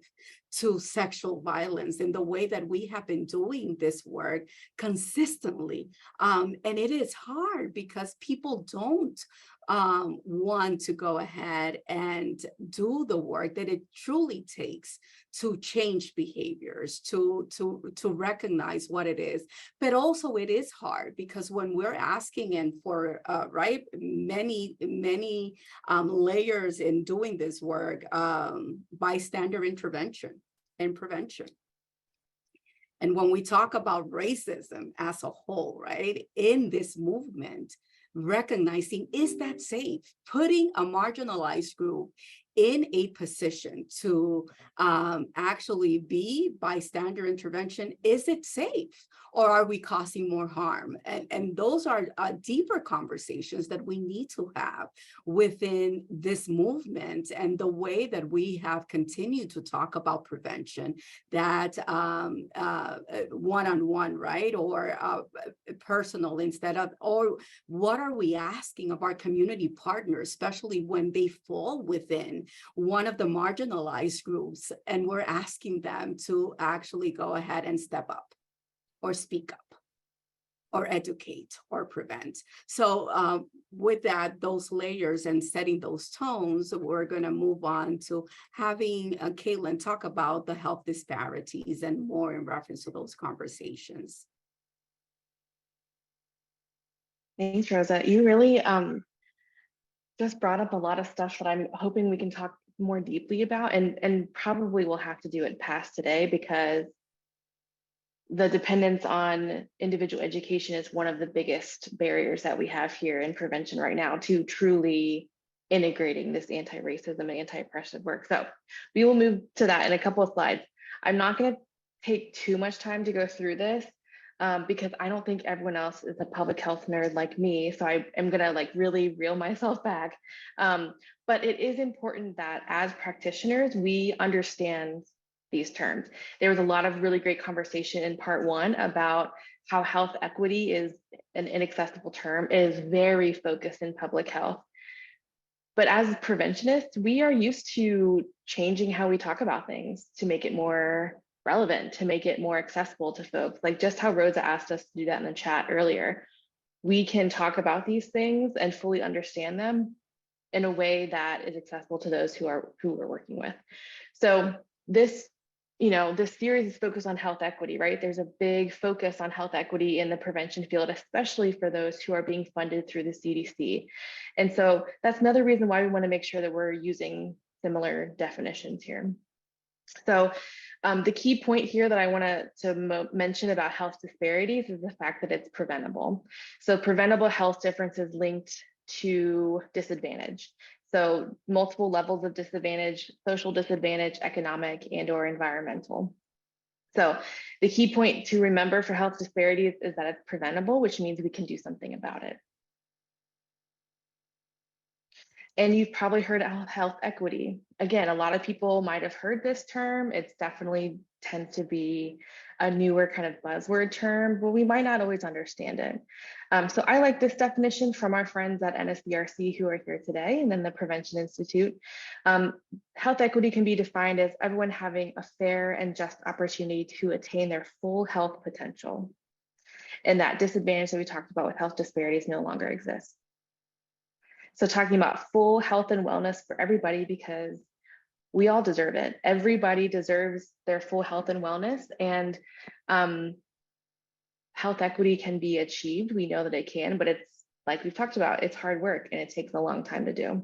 Speaker 5: to sexual violence in the way that we have been doing this work consistently? And it is hard because people don't want to go ahead and do the work that it truly takes to change behaviors, to recognize what it is. But also it is hard because when we're asking and for right, many layers in doing this work, bystander intervention and prevention. And when we talk about racism as a whole, right, in this movement, recognizing, is that safe? Putting a marginalized group in a position to actually be bystander intervention, is it safe? Or are we causing more harm? And those are deeper conversations that we need to have within this movement, and the way that we have continued to talk about prevention, that one-on-one, right? Or personal instead of, or what are we asking of our community partners, especially when they fall within one of the marginalized groups, and we're asking them to actually go ahead and step up or speak up or educate or prevent. So with that, those layers and setting those tones, we're going to move on to having Caitlin talk about the health disparities and more in reference to those conversations.
Speaker 4: Thanks, Rosa. You really just brought up a lot of stuff that I'm hoping we can talk more deeply about, and probably we'll have to do it past today, because the dependence on individual education is one of the biggest barriers that we have here in prevention right now to truly integrating this anti-racism and anti-oppressive work. So we will move to that in a couple of slides. I'm not going to take too much time to go through this because I don't think everyone else is a public health nerd like me. So I am going to like really reel myself back. But it is important that as practitioners, we understand these terms. There was a lot of really great conversation in part one about how health equity is an inaccessible term, is very focused in public health. But as preventionists, we are used to changing how we talk about things to make it more relevant, to make it more accessible to folks. Like just how Rosa asked us to do that in the chat earlier. We can talk about these things and fully understand them in a way that is accessible to those who we're working with. So this, this series is focused on health equity, right? There's a big focus on health equity in the prevention field, especially for those who are being funded through the CDC. And so that's another reason why we want to make sure that we're using similar definitions here. So the key point here that I want to mention about health disparities is the fact that it's preventable. So preventable health differences linked to disadvantage. So multiple levels of disadvantage, social disadvantage, economic and/or environmental. So the key point to remember for health disparities is that it's preventable, which means we can do something about it. And you've probably heard of health equity. Again, a lot of people might have heard this term. It's definitely tends to be a newer kind of buzzword term, but we might not always understand it. So I like this definition from our friends at NSBRC who are here today, and then the Prevention Institute. Health equity can be defined as everyone having a fair and just opportunity to attain their full health potential. And that disadvantage that we talked about with health disparities no longer exists. So talking about full health and wellness for everybody, because we all deserve it. Everybody deserves their full health and wellness, and health equity can be achieved. We know that it can, but it's like we've talked about, it's hard work and it takes a long time to do.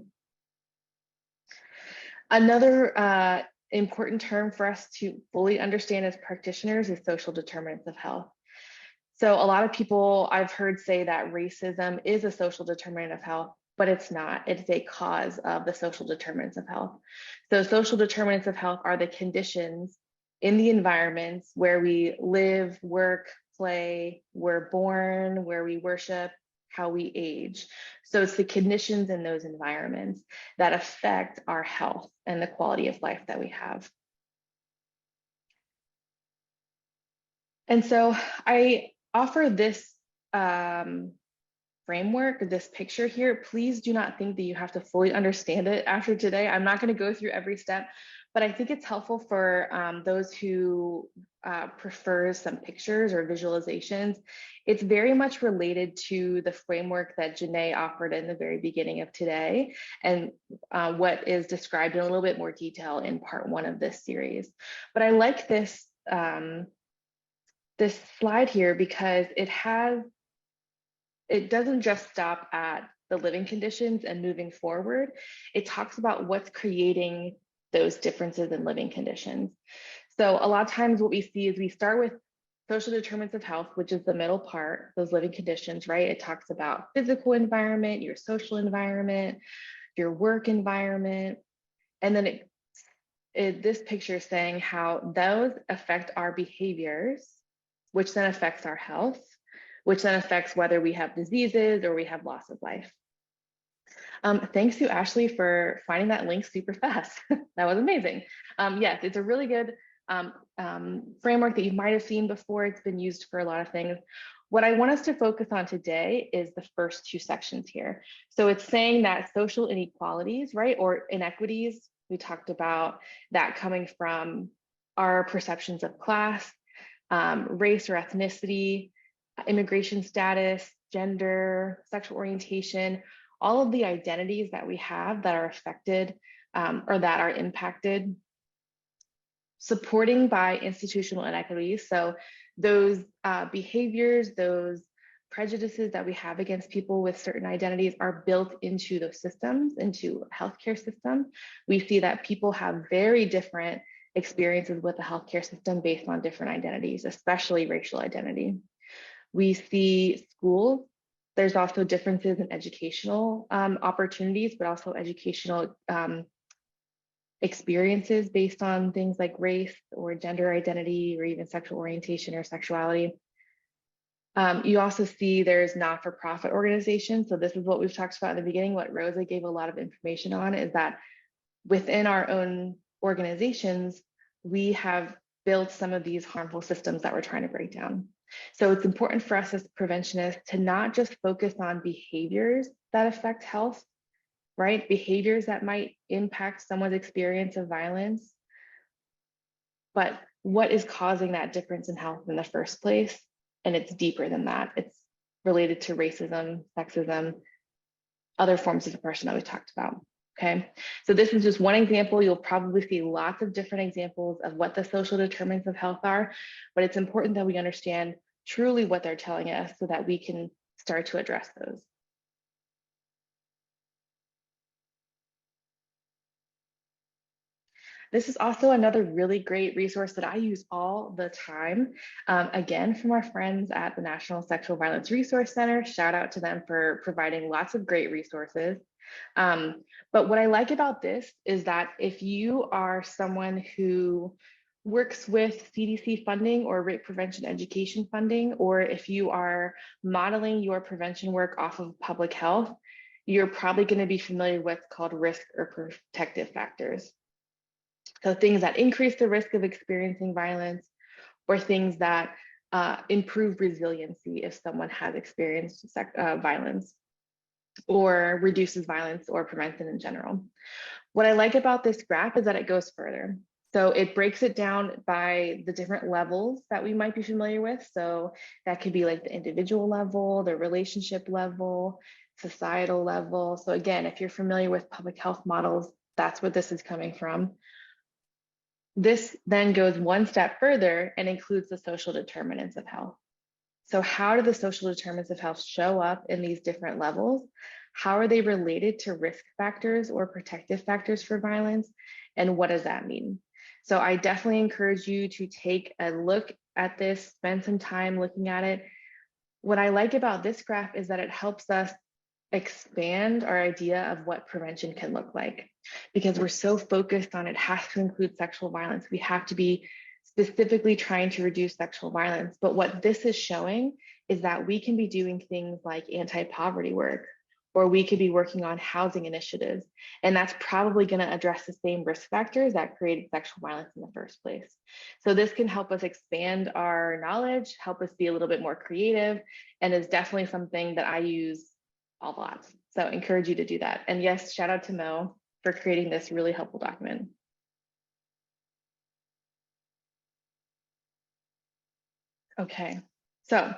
Speaker 4: Another important term for us to fully understand as practitioners is social determinants of health. So a lot of people I've heard say that racism is a social determinant of health, but it's not. It's a cause of the social determinants of health. So social determinants of health are the conditions in the environments where we live, work, play, we're born, where we worship, how we age. So it's the conditions in those environments that affect our health and the quality of life that we have. And so I offer this framework, this picture here. Please do not think that you have to fully understand it after today. I'm not going to go through every step, but I think it's helpful for those who prefer some pictures or visualizations. It's very much related to the framework that Janae offered in the very beginning of today, and what is described in a little bit more detail in part 1 of this series. But I like this this slide here because it doesn't just stop at the living conditions and moving forward. It talks about what's creating those differences in living conditions. So a lot of times what we see is we start with social determinants of health, which is the middle part, those living conditions, right? It talks about physical environment, your social environment, your work environment. And then this picture is saying how those affect our behaviors, which then affects our health, which then affects whether we have diseases or we have loss of life. Thanks to Ashley for finding that link super fast. That was amazing. Yes, it's a really good framework that you might have seen before. It's been used for a lot of things. What I want us to focus on today is the first 2 sections here. So it's saying that social inequalities, right, or inequities, we talked about that coming from our perceptions of class, race or ethnicity, immigration status, gender, sexual orientation, all of the identities that we have that are affected or that are impacted, supporting by institutional inequities. So those behaviors, those prejudices that we have against people with certain identities are built into those systems, into healthcare system. We see that people have very different experiences with the healthcare system based on different identities, especially racial identity. We see schools, there's also differences in educational opportunities, but also educational experiences based on things like race or gender identity or even sexual orientation or sexuality. You also see there's not-for-profit organizations. So this is what we've talked about in the beginning. What Rosa gave a lot of information on is that within our own organizations, we have built some of these harmful systems that we're trying to break down. So it's important for us as preventionists to not just focus on behaviors that affect health, right? Behaviors that might impact someone's experience of violence, but what is causing that difference in health in the first place? And it's deeper than that. It's related to racism, sexism, other forms of oppression that we talked about. Okay, so this is just one example. You'll probably see lots of different examples of what the social determinants of health are, but it's important that we understand truly what they're telling us so that we can start to address those. This is also another really great resource that I use all the time. Again, from our friends at the National Sexual Violence Resource Center. Shout out to them for providing lots of great resources. But what I like about this is that if you are someone who works with CDC funding or rape prevention education funding, or if you are modeling your prevention work off of public health, you're probably going to be familiar with what's called risk or protective factors. So things that increase the risk of experiencing violence, or things that improve resiliency if someone has experienced violence, or reduces violence or prevents it in general. What I like about this graph is that it goes further. So it breaks it down by the different levels that we might be familiar with. So that could be like the individual level, the relationship level, societal level. So again, if you're familiar with public health models, that's what this is coming from. This then goes one step further and includes the social determinants of health. So how do the social determinants of health show up in these different levels? How are they related to risk factors or protective factors for violence? And what does that mean? So I definitely encourage you to take a look at this, spend some time looking at it. What I like about this graph is that it helps us expand our idea of what prevention can look like, because we're so focused on it has to include sexual violence. We have to be specifically trying to reduce sexual violence. But what this is showing is that we can be doing things like anti-poverty work, or we could be working on housing initiatives. And that's probably going to address the same risk factors that created sexual violence in the first place. So this can help us expand our knowledge, help us be a little bit more creative, and is definitely something that I use a lot. So I encourage you to do that. And yes, shout out to Mo for creating this really helpful document. Okay, so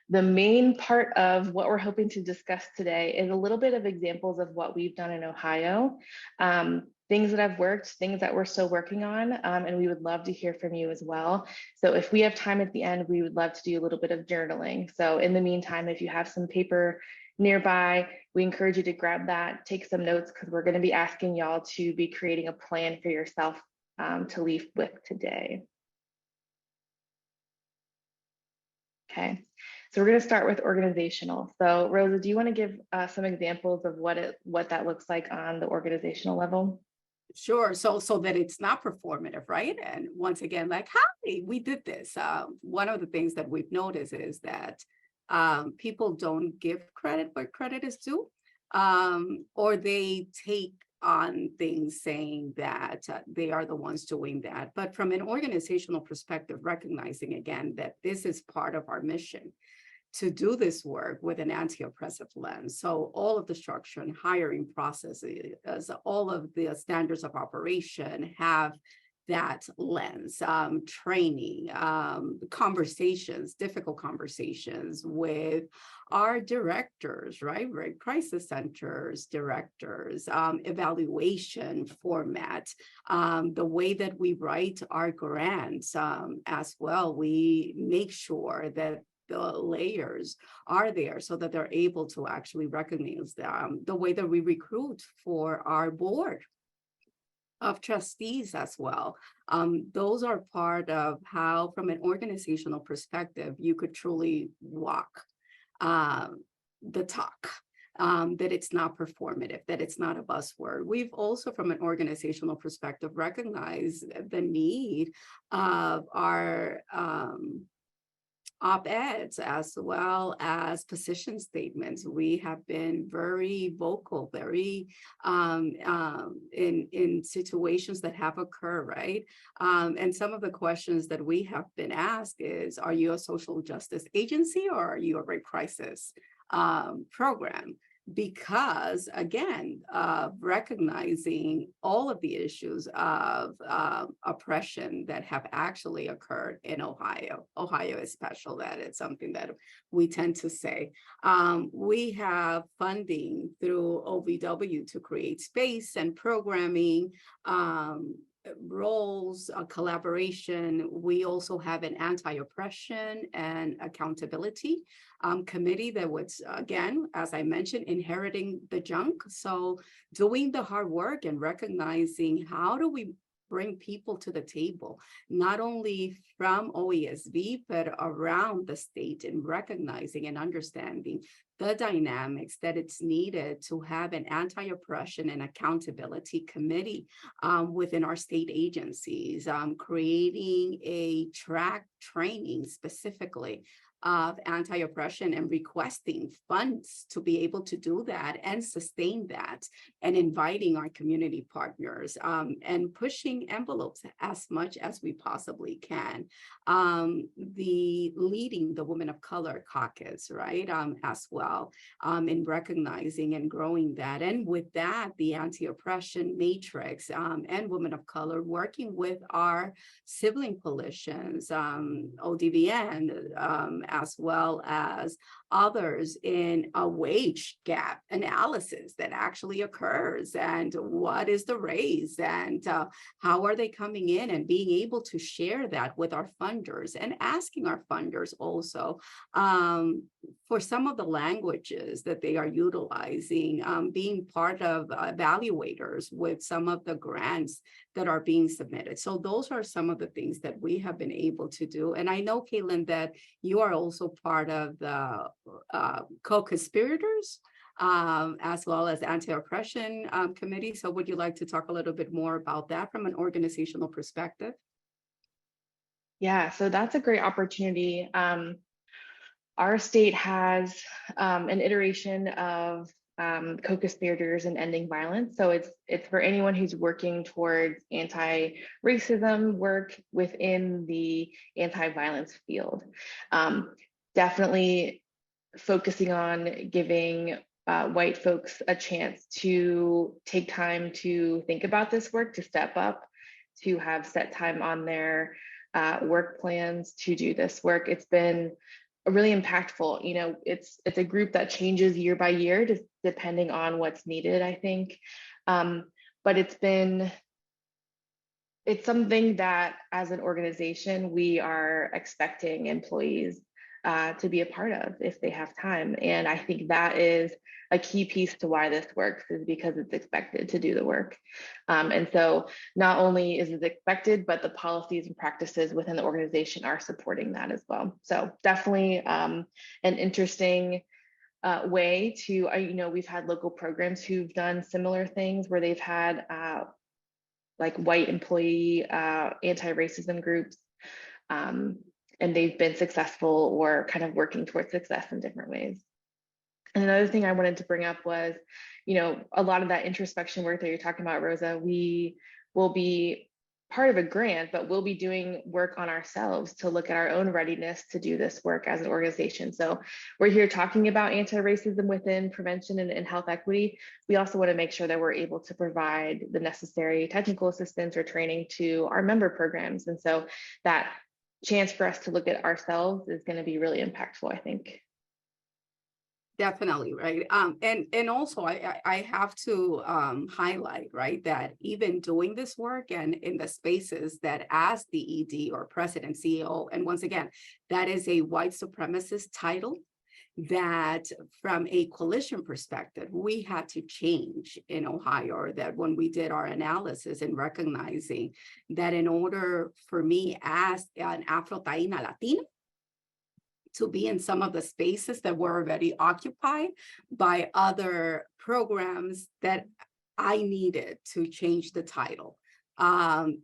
Speaker 4: the main part of what we're hoping to discuss today is a little bit of examples of what we've done in Ohio, things that have worked, things that we're still working on, and we would love to hear from you as well. So if we have time at the end, we would love to do a little bit of journaling. So in the meantime, if you have some paper nearby, we encourage you to grab that, take some notes, because we're going to be asking y'all to be creating a plan for yourself to leave with today. Okay, so we're going to start with organizational. So Rosa, do you want to give some examples of what that looks like on the organizational level?
Speaker 5: Sure. So that it's not performative, right? And once again, like, hi, we did this. One of the things that we've noticed is that people don't give credit where credit is due, or they take on things saying that they are the ones doing that. But from an organizational perspective, recognizing again that this is part of our mission to do this work with an anti-oppressive lens. So all of the structure and hiring processes, all of the standards of operation have that lens, training, conversations, difficult conversations with our directors, right? Crisis centers, directors, evaluation format, the way that we write our grants as well. We make sure that the layers are there so that they're able to actually recognize the way that we recruit for our board of trustees as well. Those are part of how, from an organizational perspective, you could truly walk the talk, that it's not performative, that it's not a buzzword. We've also, from an organizational perspective, recognized the need of our op-eds as well as position statements. We have been very vocal, very in situations that have occurred, right? And some of the questions that we have been asked is, are you a social justice agency or are you a rape crisis program? because again, recognizing all of the issues of oppression that have actually occurred in Ohio. Ohio is special, that it's something that we tend to say. We have funding through OVW to create space and programming, roles, collaboration. We also have an anti-oppression and accountability committee that was, again, as I mentioned, inheriting the junk. So doing the hard work and recognizing how do we bring people to the table, not only from OESV, but around the state, and recognizing and understanding the dynamics that it's needed to have an anti-oppression and accountability committee within our state agencies, creating a track training specifically of anti-oppression and requesting funds to be able to do that and sustain that, and inviting our community partners and pushing envelopes as much as we possibly can. The leading the Women of Color caucus, right, as well, in recognizing and growing that. And with that, the anti-oppression matrix and Women of Color working with our sibling coalitions, ODVN, as well as others, in a wage gap analysis that actually occurs, and what is the raise, and how are they coming in, and being able to share that with our funders, and asking our funders also for some of the languages that they are utilizing, being part of evaluators with some of the grants that are being submitted. So those are some of the things that we have been able to do. And I know, Caitlin, that you are also part of the co-conspirators, as well as anti-oppression committee. So would you like to talk a little bit more about that from an organizational perspective?
Speaker 4: Yeah, so that's a great opportunity. Our state has an iteration of co-conspirators in ending violence. So it's for anyone who's working towards anti-racism work within the anti-violence field. Definitely focusing on giving white folks a chance to take time to think about this work, to step up, to have set time on their work plans to do this work. It's been really impactful. You know, it's a group that changes year by year, just depending on what's needed, I think. But it's something that as an organization, we are expecting employees to be a part of if they have time. And I think that is a key piece to why this works, is because it's expected to do the work. And so not only is it expected, but the policies and practices within the organization are supporting that as well. So definitely an interesting way to, you know, we've had local programs who've done similar things where they've had like white employee anti-racism groups, and they've been successful or kind of working towards success in different ways. And another thing I wanted to bring up was, you know, a lot of that introspection work that you're talking about, Rosa, we will be part of a grant, but we'll be doing work on ourselves to look at our own readiness to do this work as an organization. So we're here talking about anti-racism within prevention and health equity. We also want to make sure that we're able to provide the necessary technical assistance or training to our member programs. And so that chance for us to look at ourselves is going to be really impactful, I think.
Speaker 5: Definitely, right. And also I have to highlight, right, that even doing this work and in the spaces that as the ED or president, CEO, and once again, that is a white supremacist title, that from a coalition perspective, we had to change in Ohio, or that when we did our analysis and recognizing that in order for me as an Afro-Taína Latina to be in some of the spaces that were already occupied by other programs, that I needed to change the title. Some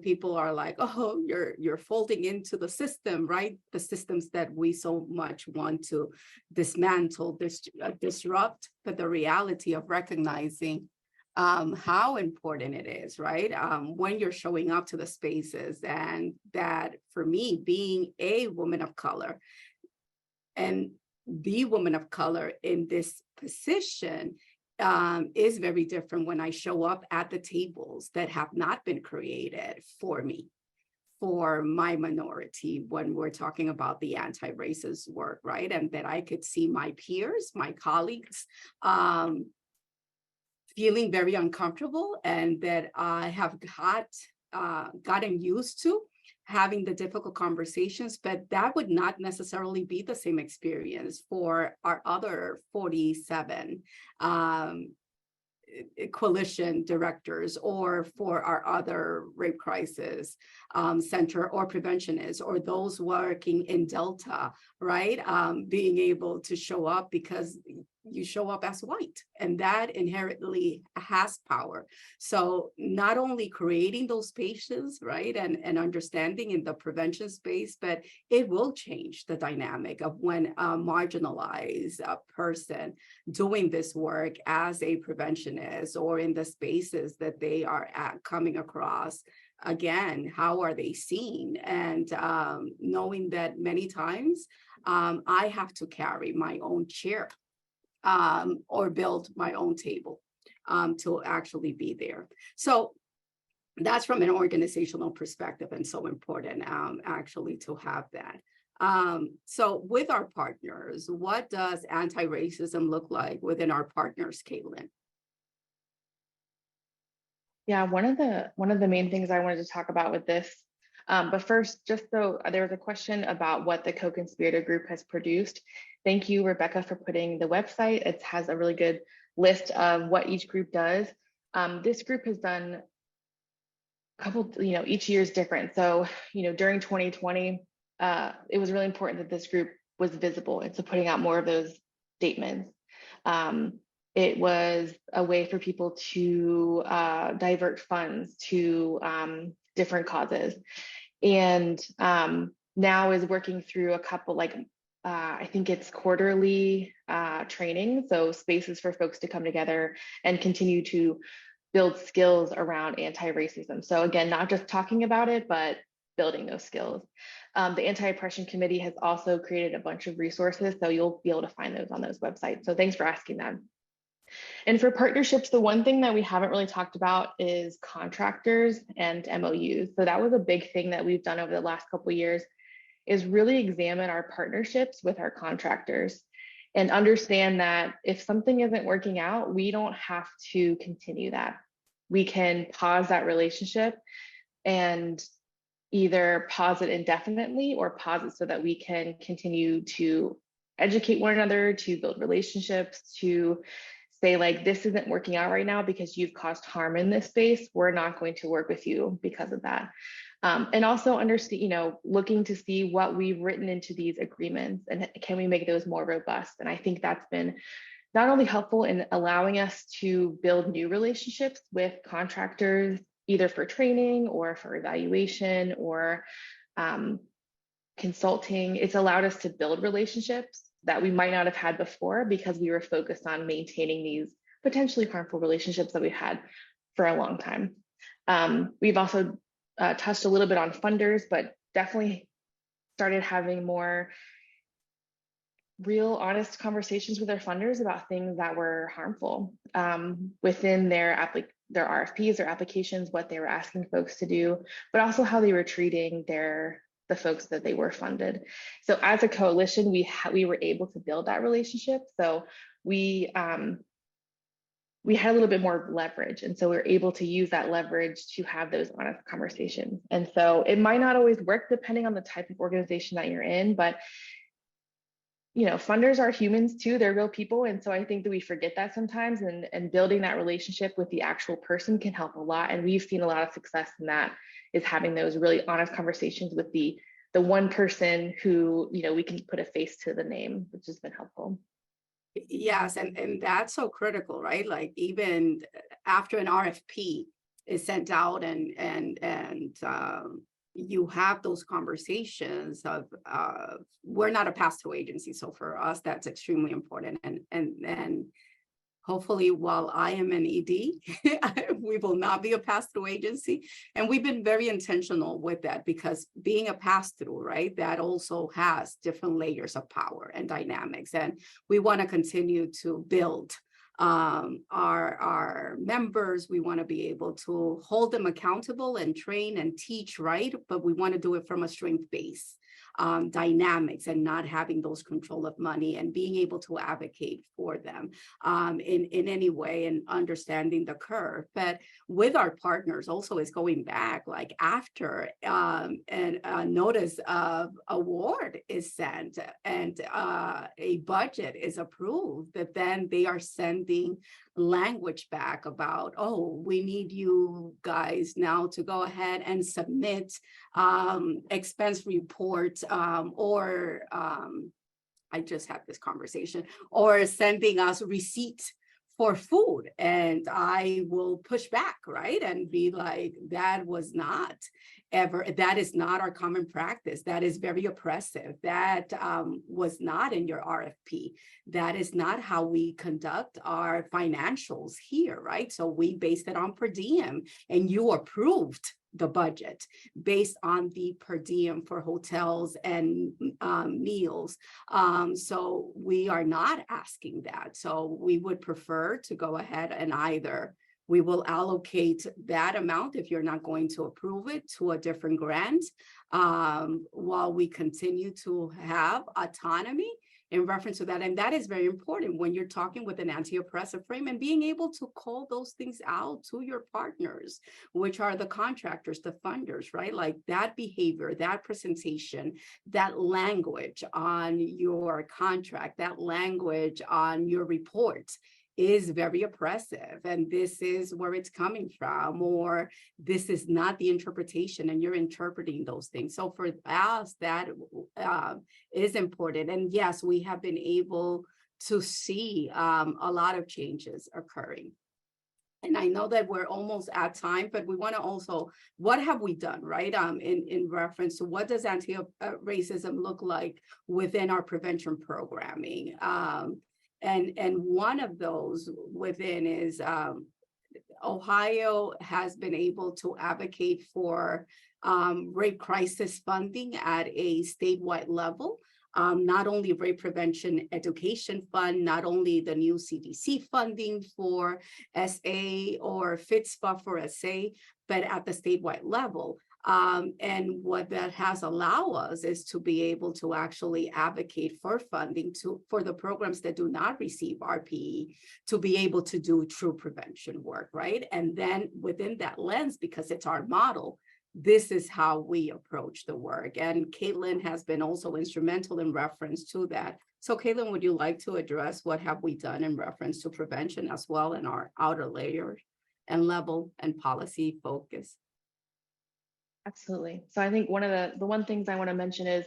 Speaker 5: people are like, oh, you're folding into the system, right? The systems that we so much want to dismantle, disrupt, but the reality of recognizing how important it is, right? When you're showing up to the spaces, and that for me, being a woman of color, and the woman of color in this position is very different when I show up at the tables that have not been created for me, for my minority, when we're talking about the anti-racist work, right? And that I could see my peers, my colleagues, feeling very uncomfortable, and that I have gotten used to having the difficult conversations, but that would not necessarily be the same experience for our other 47 coalition directors, or for our other rape crisis center or preventionists, or those working in Delta, right? Being able to show up because you show up as white, and that inherently has power. So not only creating those spaces, right, and understanding in the prevention space, but it will change the dynamic of when a marginalized person doing this work as a preventionist, or in the spaces that they are coming across, again, how are they seen? And knowing that many times I have to carry my own chair or build my own table to actually be there. So that's from an organizational perspective, and so important actually to have that. So with our partners, what does anti-racism look like within our partners, Caitlin?
Speaker 4: Yeah, one of the main things I wanted to talk about with this, but first, just so there was a question about what the co-conspirator group has produced. Thank you, Rebecca, for putting the website. It has a really good list of what each group does. This group has done a couple, each year is different. So, during 2020, it was really important that this group was visible, and so putting out more of those statements. It was a way for people to divert funds to different causes, and now is working through a couple, I think it's quarterly training, so spaces for folks to come together and continue to build skills around anti-racism. So again, not just talking about it, but building those skills. The Anti-Oppression Committee has also created a bunch of resources, so you'll be able to find those on those websites. So thanks for asking that. And for partnerships, the one thing that we haven't really talked about is contractors and MOUs. So that was a big thing that we've done over the last couple of years, is really examine our partnerships with our contractors and understand that if something isn't working out, we don't have to continue that. We can pause that relationship and either pause it indefinitely or pause it so that we can continue to educate one another, to build relationships, to say, like, this isn't working out right now because you've caused harm in this space. We're not going to work with you because of that. And also understand, looking to see what we've written into these agreements and can we make those more robust. And I think that's been not only helpful in allowing us to build new relationships with contractors, either for training or for evaluation or consulting. It's allowed us to build relationships that we might not have had before because we were focused on maintaining these potentially harmful relationships that we've had for a long time. We've also touched a little bit on funders, but definitely started having more real, honest conversations with our funders about things that were harmful within their RFPs or applications, what they were asking folks to do, but also how they were treating the folks that they were funded. So as a coalition, we were able to build that relationship. So we had a little bit more leverage. And so we were able to use that leverage to have those honest conversations. And so it might not always work depending on the type of organization that you're in, but funders are humans too, they're real people. And so I think that we forget that sometimes, and building that relationship with the actual person can help a lot. And we've seen a lot of success in that, is having those really honest conversations with the one person who, we can put a face to the name, which has been helpful.
Speaker 5: Yes, and that's so critical, right? Like even after an RFP is sent out and you have those conversations of we're not a pass-through agency, so for us that's extremely important, and Hopefully, while I am an ED, we will not be a pass-through agency. And we've been very intentional with that because being a pass-through, right, that also has different layers of power and dynamics. And we want to continue to build our members. We want to be able to hold them accountable and train and teach, right? But we want to do it from a strength base. Dynamics and not having those control of money and being able to advocate for them in any way and understanding the curve. But with our partners also is going back like after and a notice of award is sent and a budget is approved, that then they are sending language back about, oh, we need you guys now to go ahead and submit expense reports or I just had this conversation, or sending us receipts for food. And I will push back, right? And be like, that was not ever, that is not our common practice. That is very oppressive. That was not in your RFP. That is not how we conduct our financials here, right? So we based it on per diem and you approved the budget based on the per diem for hotels and meals. So we are not asking that. So we would prefer to go ahead and either we will allocate that amount if you're not going to approve it to a different grant while we continue to have autonomy in reference to that. And that is very important when you're talking with an anti-oppressive frame and being able to call those things out to your partners, which are the contractors, the funders, right? Like that behavior, that presentation, that language on your contract, that language on your reports is very oppressive, and this is where it's coming from, or this is not the interpretation, and you're interpreting those things. So for us, that is important. And yes, we have been able to see a lot of changes occurring. And I know that we're almost at time, but we want to also, what have we done, right? In reference to what does anti-racism look like within our prevention programming? And one of those within is Ohio has been able to advocate for rape crisis funding at a statewide level. Not only rape prevention education fund, not only the new CDC funding for SA or FITSPA for SA, but at the statewide level. And what that has allowed us is to be able to actually advocate for funding for the programs that do not receive RPE to be able to do true prevention work, right? And then within that lens, because it's our model, this is how we approach the work. And Caitlin has been also instrumental in reference to that. So Caitlin, would you like to address what have we done in reference to prevention as well in our outer layer and level and policy focus?
Speaker 4: Absolutely. So I think one of the one things I want to mention is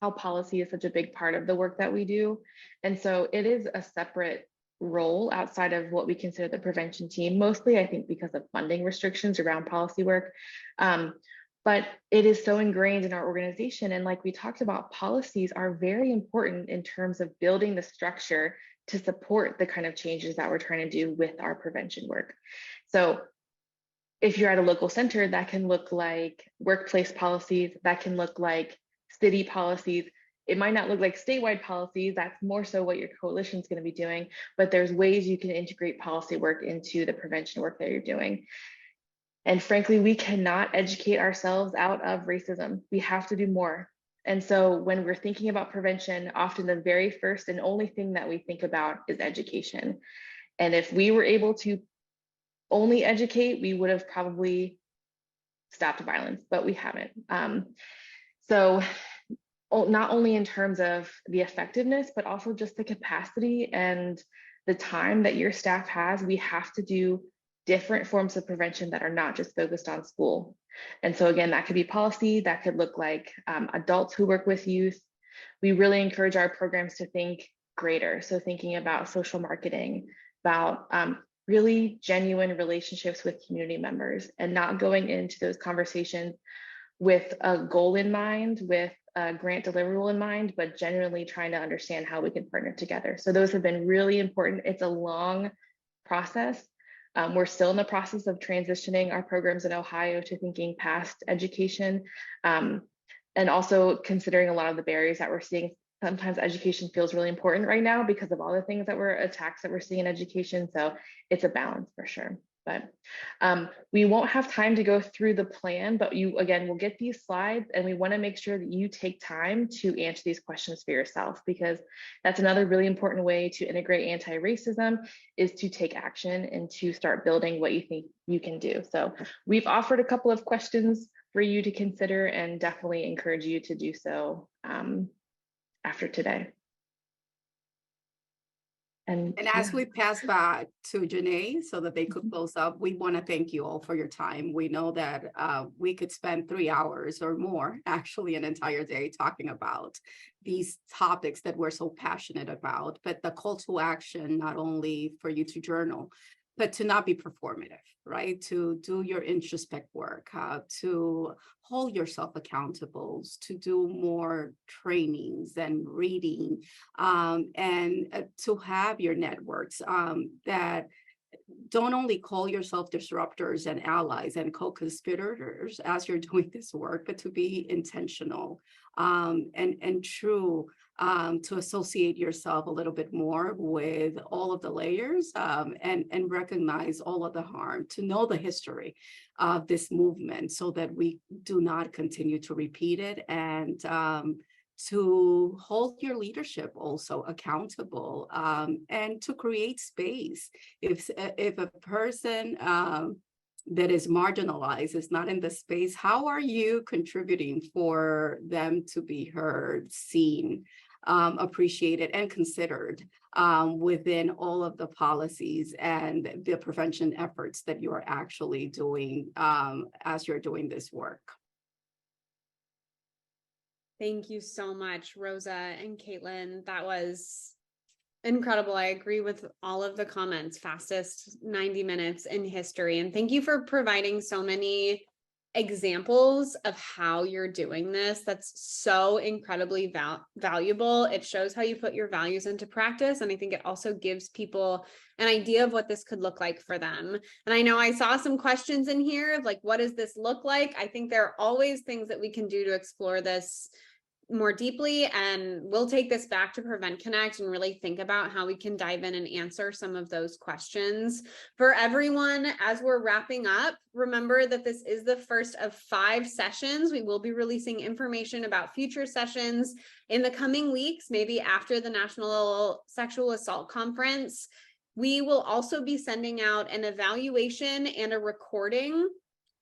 Speaker 4: how policy is such a big part of the work that we do. And so it is a separate role outside of what we consider the prevention team, mostly I think because of funding restrictions around policy work. But it is so ingrained in our organization. And like we talked about, policies are very important in terms of building the structure to support the kind of changes that we're trying to do with our prevention work. So if you're at a local center, that can look like workplace policies, that can look like city policies. It might not look like statewide policies, that's more so what your coalition is going to be doing, but there's ways you can integrate policy work into the prevention work that you're doing. And frankly, we cannot educate ourselves out of racism. We have to do more. And so when we're thinking about prevention, often the very first and only thing that we think about is education. And if we were able to only educate, we would have probably stopped violence, but we haven't. So not only in terms of the effectiveness, but also just the capacity and the time that your staff has, we have to do different forms of prevention that are not just focused on school. And so again, that could be policy, that could look like adults who work with youth. We really encourage our programs to think greater. So thinking about social marketing, about really genuine relationships with community members, and not going into those conversations with a goal in mind, with a grant deliverable in mind, but genuinely trying to understand how we can partner together. So those have been really important. It's a long process. We're still in the process of transitioning our programs in Ohio to thinking past education, and also considering a lot of the barriers that we're seeing. Sometimes education feels really important right now because of all the things that attacks that we're seeing in education. So it's a balance for sure. But we won't have time to go through the plan, but again, we'll get these slides, and we want to make sure that you take time to answer these questions for yourself, because that's another really important way to integrate anti-racism, is to take action and to start building what you think you can do. So we've offered a couple of questions for you to consider, and definitely encourage you to do so after today. And
Speaker 5: as we pass back to Janae so that they could close up, we want to thank you all for your time. We know that we could spend 3 hours or more, actually an entire day, talking about these topics that we're so passionate about, but the call to action, not only for you to journal, but to not be performative, right? To do your introspect work, to hold yourself accountable, to do more trainings and reading, and to have your networks that don't only call yourself disruptors and allies and co-conspirators as you're doing this work, but to be intentional and true, to associate yourself a little bit more with all of the layers, and recognize all of the harm, to know the history of this movement so that we do not continue to repeat it, and to hold your leadership also accountable, and to create space. If a person that is marginalized is not in the space, how are you contributing for them to be heard, seen, appreciated, and considered within all of the policies and the prevention efforts that you are actually doing as you're doing this work?
Speaker 1: Thank you so much, Rosa and Caitlin. That was incredible. I agree with all of the comments. Fastest 90 minutes in history. And thank you for providing so many examples of how you're doing this. That's so incredibly valuable. It shows how you put your values into practice. And I think it also gives people an idea of what this could look like for them. And I know I saw some questions in here of like, what does this look like? I think there are always things that we can do to explore this more deeply, and we'll take this back to Prevent Connect and really think about how we can dive in and answer some of those questions. For everyone, as we're wrapping up, remember that this is the first of 5 sessions. We will be releasing information about future sessions in the coming weeks, maybe after the National Sexual Assault Conference. We will also be sending out an evaluation and a recording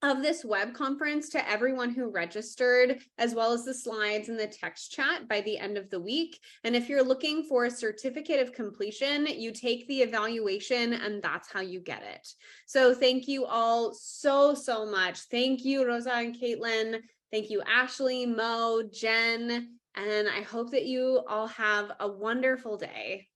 Speaker 1: of this web conference to everyone who registered, as well as the slides and the text chat by the end of the week. And if you're looking for a certificate of completion, you take the evaluation and that's how you get it. So thank you all so much. Thank you, Rosa and Caitlin. Thank you, Ashley, Mo, Jen, and I hope that you all have a wonderful day.